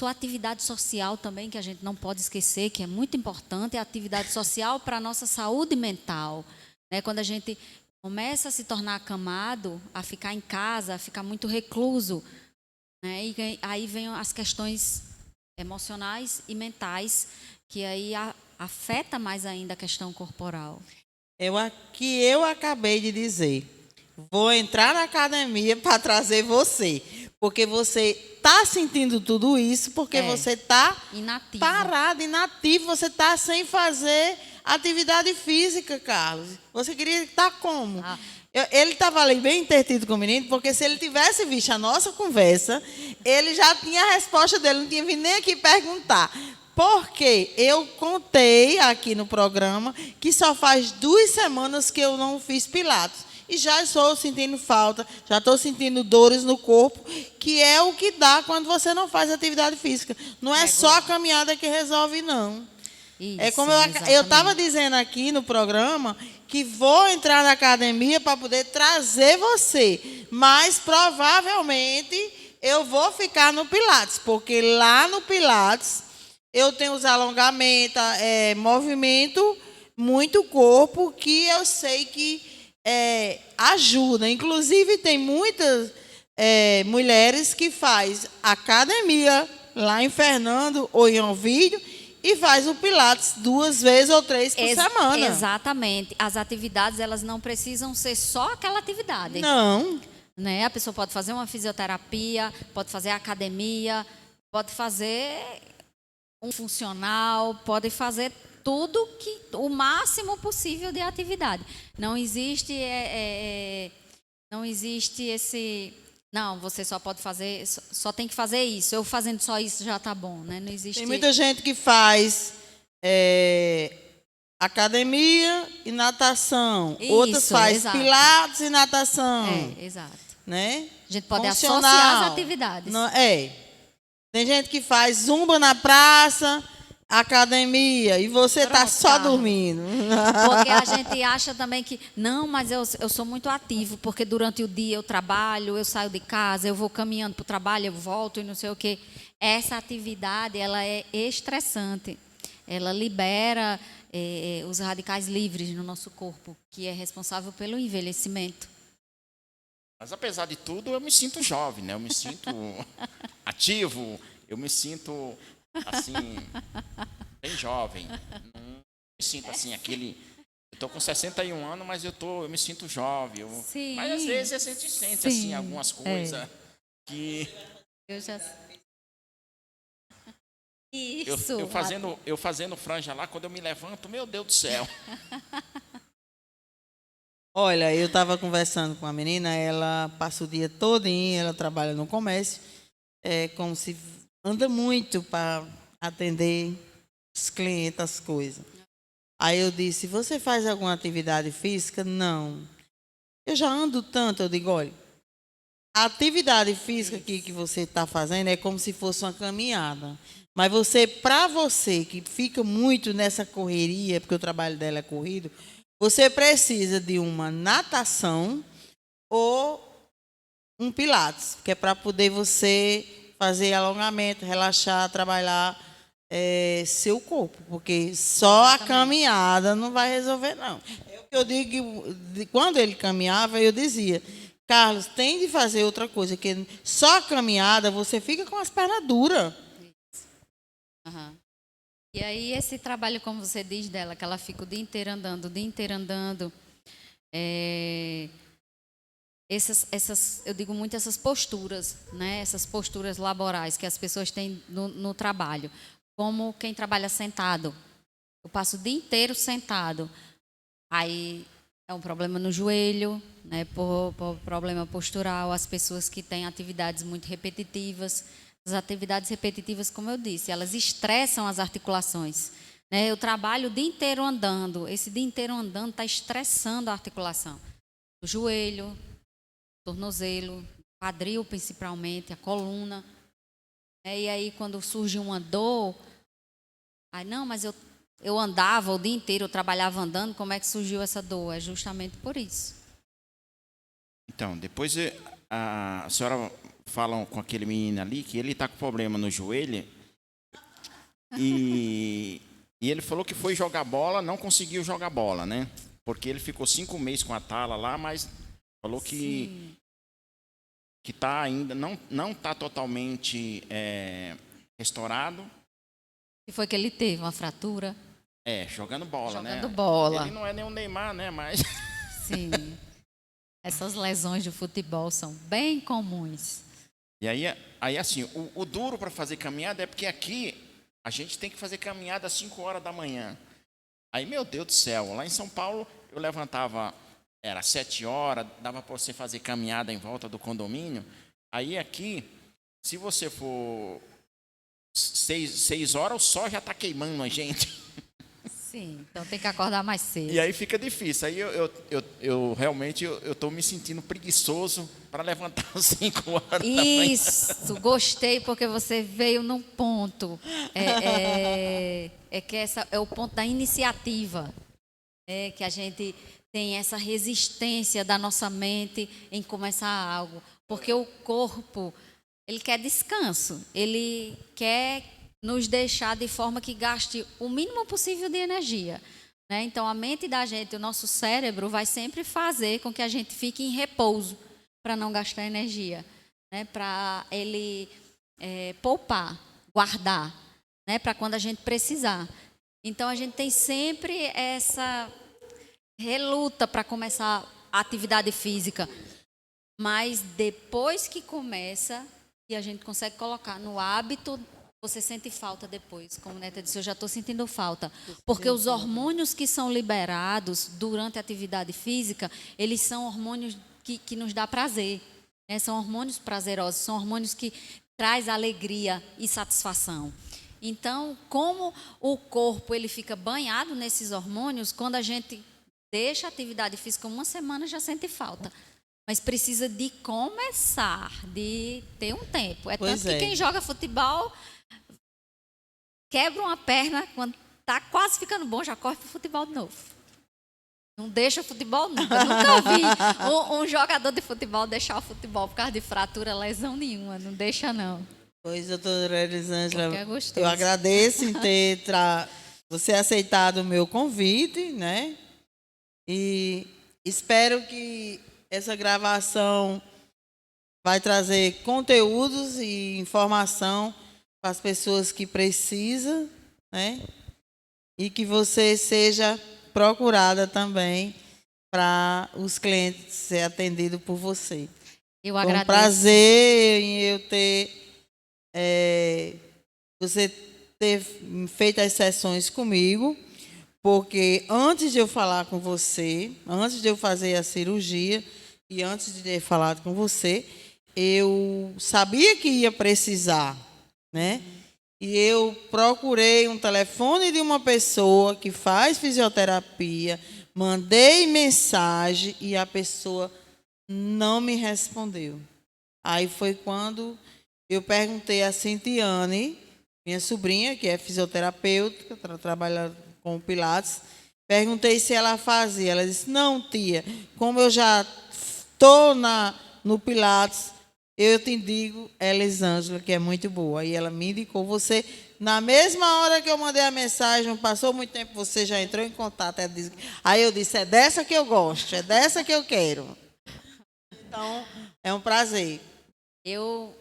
atividade social também, que a gente não pode esquecer, que é muito importante, é a atividade social para a nossa saúde mental. Né? Quando a gente começa a se tornar acamado, a ficar em casa, a ficar muito recluso, né? E aí vem as questões emocionais e mentais, que aí afeta mais ainda a questão corporal. Eu acabei de dizer, vou entrar na academia para trazer você, porque você está sentindo tudo isso, porque você está parado, inativo, você está sem fazer atividade física, Carlos. Você queria estar como? Ele estava ali bem entretido com o menino, porque se ele tivesse visto a nossa conversa, ele já tinha a resposta dele, não tinha vindo nem aqui perguntar. Porque eu contei aqui no programa que só faz 2 semanas que eu não fiz pilates. E já estou sentindo falta, já estou sentindo dores no corpo, que é o que dá quando você não faz atividade física. Não é só a caminhada que resolve, não. Isso, é como eu estava dizendo aqui no programa, que vou entrar na academia para poder trazer você. Mas, provavelmente, eu vou ficar no Pilates, porque lá no Pilates eu tenho os alongamentos, movimento, muito corpo, que eu sei que ajuda. Inclusive, tem muitas mulheres que fazem academia lá em Fernando ou em Ovídio e faz o Pilates 2 vezes ou 3 por semana. Exatamente. As atividades, elas não precisam ser só aquela atividade. Não. né? A pessoa pode fazer uma fisioterapia, pode fazer academia, pode fazer um funcional, pode fazer tudo o máximo possível de atividade. Não existe esse... Não, você só pode fazer, só tem que fazer isso. Eu fazendo só isso já está bom, né? Não existe... Tem muita gente que faz academia e natação. Isso, Outras faz exato. pilates e natação. Exato. Né? A gente pode Funcional. associar as atividades. Não, tem gente que faz zumba na praça, academia, e você está Pronto, só Carla. dormindo. Porque a gente acha também que, não, mas eu sou muito ativo, porque durante o dia eu trabalho, eu saio de casa, eu vou caminhando para o trabalho, eu volto e não sei o quê. Essa atividade, ela é estressante. Ela libera os radicais livres no nosso corpo, que é responsável pelo envelhecimento. Mas apesar de tudo, eu me sinto jovem, né? Eu me sinto ativo, eu me sinto, assim, bem jovem. Não me sinto, assim, aquele... Eu estou com 61 anos, mas eu me sinto jovem. Sim. Mas às vezes a gente sente, assim, algumas coisas que... Eu já... Isso. Eu fazendo franja lá, quando eu me levanto, meu Deus do céu. Olha, eu estava conversando com a menina, ela passa o dia todinho, ela trabalha no comércio, como se anda muito para atender os clientes, as coisas. Aí eu disse, você faz alguma atividade física? Não. Eu já ando tanto, eu digo, olha, a atividade física que você está fazendo é como se fosse uma caminhada. Mas para você que fica muito nessa correria, porque o trabalho dela é corrido, você precisa de uma natação ou um pilates, que é para poder você fazer alongamento, relaxar, trabalhar seu corpo, porque só a caminhada não vai resolver, não. É o que eu digo, quando ele caminhava, eu dizia, Carlos, tem de fazer outra coisa, que só a caminhada você fica com as pernas duras. Uhum. E aí esse trabalho, como você diz dela, que ela fica o dia inteiro andando, eu digo muito essas posturas, né? Essas posturas laborais que as pessoas têm no trabalho, como quem trabalha sentado. Eu passo o dia inteiro sentado, aí é um problema no joelho, né? Por problema postural, as pessoas que têm atividades muito repetitivas. As atividades repetitivas, como eu disse, elas estressam as articulações. Né? Eu trabalho o dia inteiro andando. Esse dia inteiro andando está estressando a articulação. O joelho, o tornozelo, o quadril principalmente, a coluna. E aí, quando surge uma dor, aí, não, mas eu andava o dia inteiro, eu trabalhava andando, como é que surgiu essa dor? É justamente por isso. Então, depois a senhora... falam com aquele menino ali que ele está com problema no joelho e ele falou que foi jogar bola, não conseguiu jogar bola, né? Porque ele ficou 5 meses com a tala lá, mas falou que tá ainda não está totalmente restaurado. E foi que ele teve uma fratura? Jogando bola, né? Jogando bola. Ele não é nem um Neymar, né? Mas sim. Essas lesões de futebol são bem comuns. E aí assim, o duro para fazer caminhada é porque aqui a gente tem que fazer caminhada às 5 horas da manhã. Aí, meu Deus do céu, lá em São Paulo eu levantava, era 7 horas, dava para você fazer caminhada em volta do condomínio. Aí aqui, se você for 6 horas, o sol já está queimando a gente. Sim, então tem que acordar mais cedo. E aí fica difícil. Aí eu realmente estou me sentindo preguiçoso para levantar às 5 horas da manhã. Isso, gostei porque você veio num ponto. Que essa é o ponto da iniciativa. Que a gente tem essa resistência da nossa mente em começar algo. Porque o corpo, ele quer descanso. Ele quer nos deixar de forma que gaste o mínimo possível de energia. Né? Então, a mente da gente, o nosso cérebro, vai sempre fazer com que a gente fique em repouso para não gastar energia, né? Para ele poupar, guardar, né? Para quando a gente precisar. Então, a gente tem sempre essa reluta para começar a atividade física. Mas depois que começa, e a gente consegue colocar no hábito, você sente falta depois. Como a Neta disse, eu já estou sentindo falta. Porque os hormônios que são liberados durante a atividade física, eles são hormônios que nos dá prazer. Né? São hormônios prazerosos, são hormônios que traz alegria e satisfação. Então, como o corpo ele fica banhado nesses hormônios, quando a gente deixa a atividade física uma semana, já sente falta. Mas precisa de começar, de ter um tempo. Tanto que quem joga futebol quebra uma perna, quando está quase ficando bom, já corre para o futebol de novo. Não deixa o futebol nunca. Nunca vi um jogador de futebol deixar o futebol por causa de fratura, lesão nenhuma. Não deixa, não. Pois, doutora Elisângela, É eu agradeço em ter você aceitado o meu convite, né? E espero que essa gravação vai trazer conteúdos e informação para as pessoas que precisam, né? E que você seja procurada também para os clientes ser atendidos por você. Eu agradeço. Foi um prazer em eu ter você ter feito as sessões comigo, porque antes de eu falar com você, antes de eu fazer a cirurgia e antes de ter falado com você, eu sabia que ia precisar, né? E eu procurei um telefone de uma pessoa que faz fisioterapia, mandei mensagem e a pessoa não me respondeu. Aí foi quando eu perguntei a Cintiane, minha sobrinha, que é fisioterapeuta, trabalha com Pilates, perguntei se ela fazia. Ela disse, não, tia, como eu já estou no Pilates, eu te indico Elisângela, que é muito boa. E ela me indicou você. Na mesma hora que eu mandei a mensagem, não passou muito tempo, você já entrou em contato. Aí eu disse, é dessa que eu gosto, é dessa que eu quero. Então, é um prazer. Eu,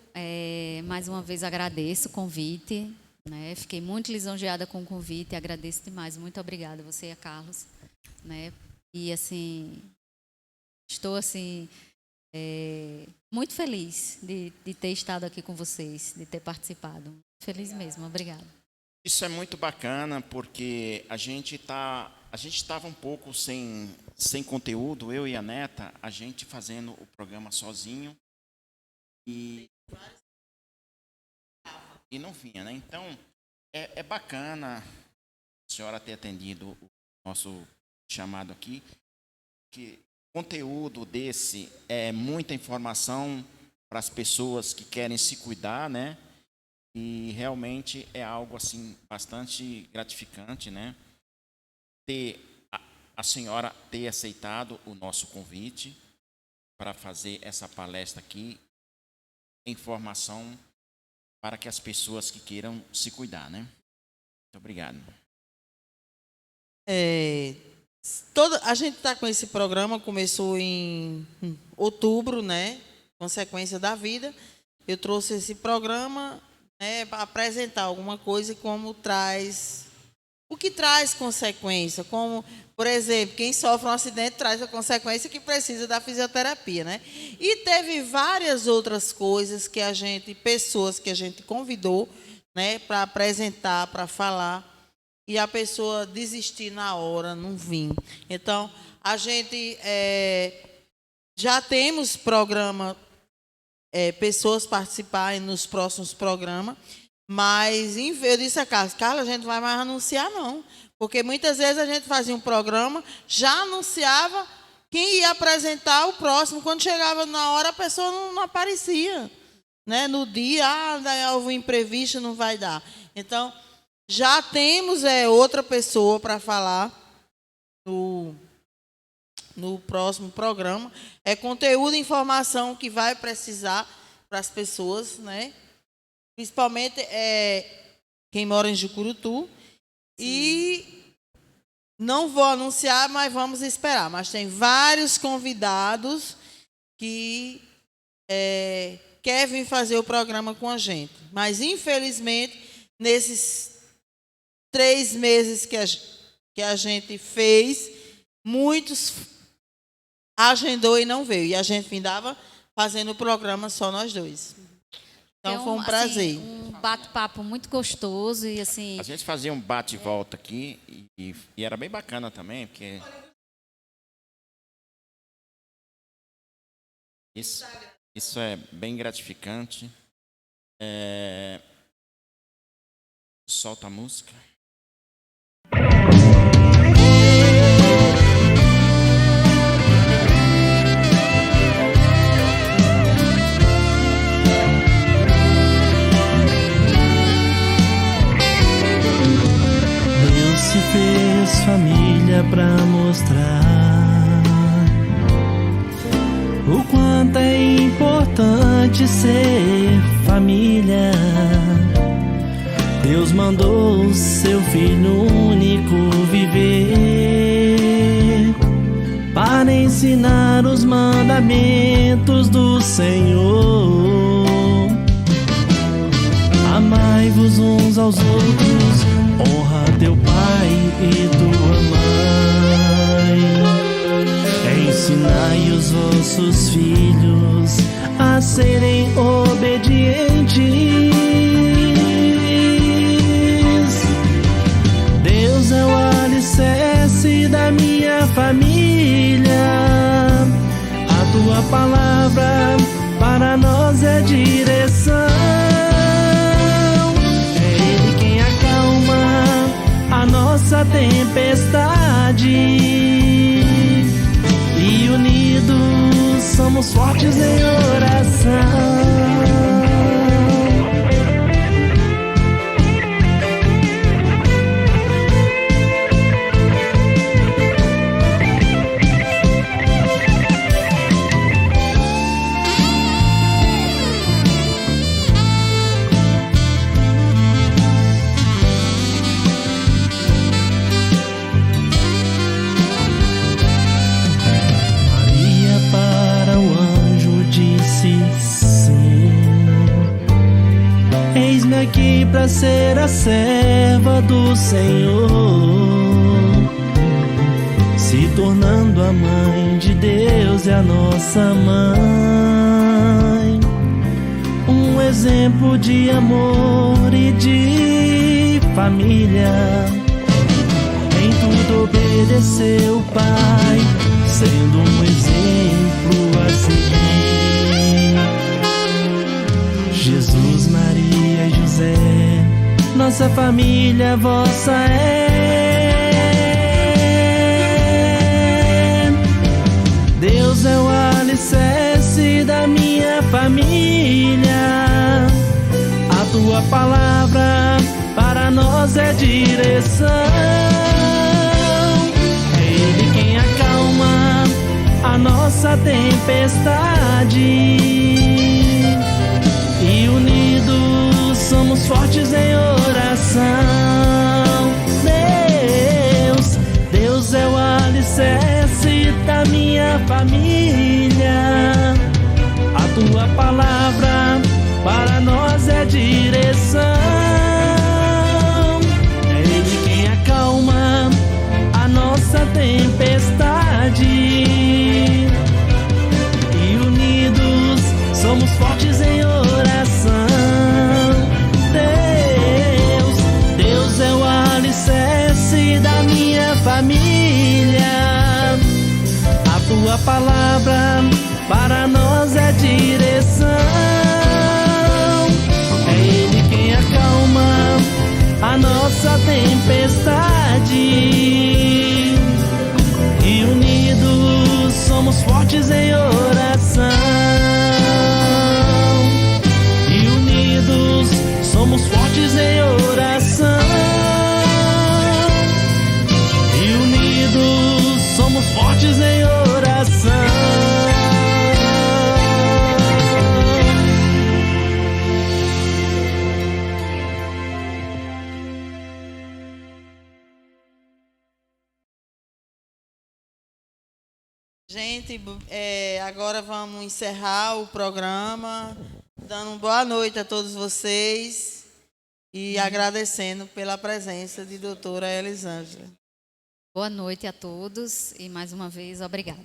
mais uma vez, agradeço o convite. Né? Fiquei muito lisonjeada com o convite e agradeço demais. Muito obrigada, você e a Carlos. Né? E, assim, estou, assim... muito feliz de ter estado aqui com vocês, de ter participado. Feliz mesmo, obrigada. Isso é muito bacana, porque a gente estava um pouco sem conteúdo, eu e a Neta, a gente fazendo o programa sozinho e não vinha, né? Então, é bacana a senhora ter atendido o nosso chamado aqui, que conteúdo desse é muita informação para as pessoas que querem se cuidar, né? E realmente é algo assim bastante gratificante, né? A senhora ter aceitado o nosso convite para fazer essa palestra aqui, informação para que as pessoas que queiram se cuidar, né? Muito obrigado. A gente está com esse programa, começou em outubro, né? Consequência da Vida. Eu trouxe esse programa, né, para apresentar alguma coisa o que traz consequência, como, por exemplo, quem sofre um acidente traz a consequência que precisa da fisioterapia, né? E teve várias outras coisas pessoas que a gente convidou, né, para apresentar, para falar. E a pessoa desistir na hora, não vir. Então, a gente já temos programa, pessoas participarem nos próximos programas, mas eu disse a Carla, a gente não vai mais anunciar, não. Porque muitas vezes a gente fazia um programa, já anunciava quem ia apresentar o próximo. Quando chegava na hora, a pessoa não aparecia. Né? No dia, houve um imprevisto, não vai dar. Então... já temos outra pessoa para falar no próximo programa. É conteúdo e informação que vai precisar para as pessoas, né? Principalmente quem mora em Jucurutu. Sim. E não vou anunciar, mas vamos esperar. Mas tem vários convidados que querem vir fazer o programa com a gente. Mas, infelizmente, nesses 3 meses que a gente fez, muitos agendou e não veio. E a gente findava fazendo o programa só nós dois. Então foi um assim, prazer. Um bate-papo muito gostoso e assim. A gente fazia um bate e volta aqui e era bem bacana também, porque isso é bem gratificante. Solta a música. Deus se fez família pra mostrar o quanto é importante ser família. Deus mandou o seu Filho único viver para ensinar os mandamentos do Senhor. Amai-vos uns aos outros, honra teu pai e tua mãe. Ensinai os vossos filhos a serem obedientes. Deus é o alicerce da minha família. A tua palavra para nós é direção. A nossa tempestade, e unidos somos fortes em oração. Aqui para ser a serva do Senhor, se tornando a mãe de Deus e a nossa mãe, um exemplo de amor e de família. Em tudo obedecer o Pai, sendo um exemplo a seguir. Jesus, Maria e José, nossa família vossa é. Deus é o alicerce da minha família. A tua palavra para nós é direção. É Ele quem acalma a nossa tempestade. E unidos somos fortes em oração. Deus é o alicerce da minha família. A tua palavra para nós é direção. É Ele quem acalma a nossa tempestade. E unidos somos fortes em oração. Deus é o alicerce da minha família. A tua palavra para nós é direção. É Ele quem acalma a nossa tempestade. E unidos somos fortes em oração. Somos fortes em oração. E unidos somos fortes em oração. Gente, agora vamos encerrar o programa, dando uma boa noite a todos vocês e agradecendo pela presença de doutora Elisângela. Boa noite a todos e mais uma vez, obrigada.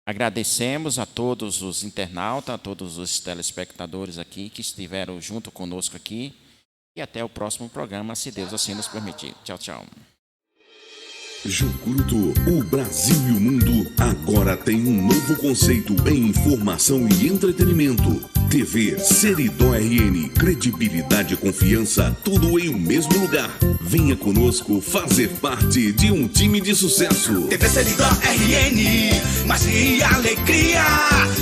Agradecemos a todos os internautas, a todos os telespectadores aqui que estiveram junto conosco aqui. E até o próximo programa, se Deus assim nos permitir. Tchau, tchau. Jucurutu, o Brasil e o mundo agora tem um novo conceito em informação e entretenimento. TV Seridó RN, credibilidade e confiança, tudo em um mesmo lugar. Venha conosco fazer parte de um time de sucesso. TV Seridó RN, magia e alegria.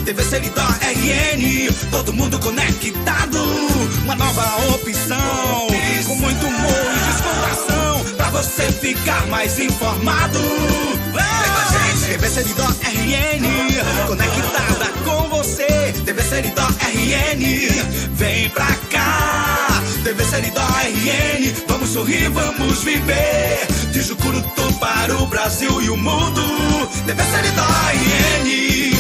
TV Seridó RN, todo mundo conectado. Uma nova opção, com muito humor e descontração, pra você ficar mais informado. Vem com a gente, TV Seridó RN, conectada com você. TV Seridó RN, vem pra cá. TV Seridó RN, vamos sorrir, vamos viver. De Jucurutu para o Brasil e o mundo. TV Seridó RN.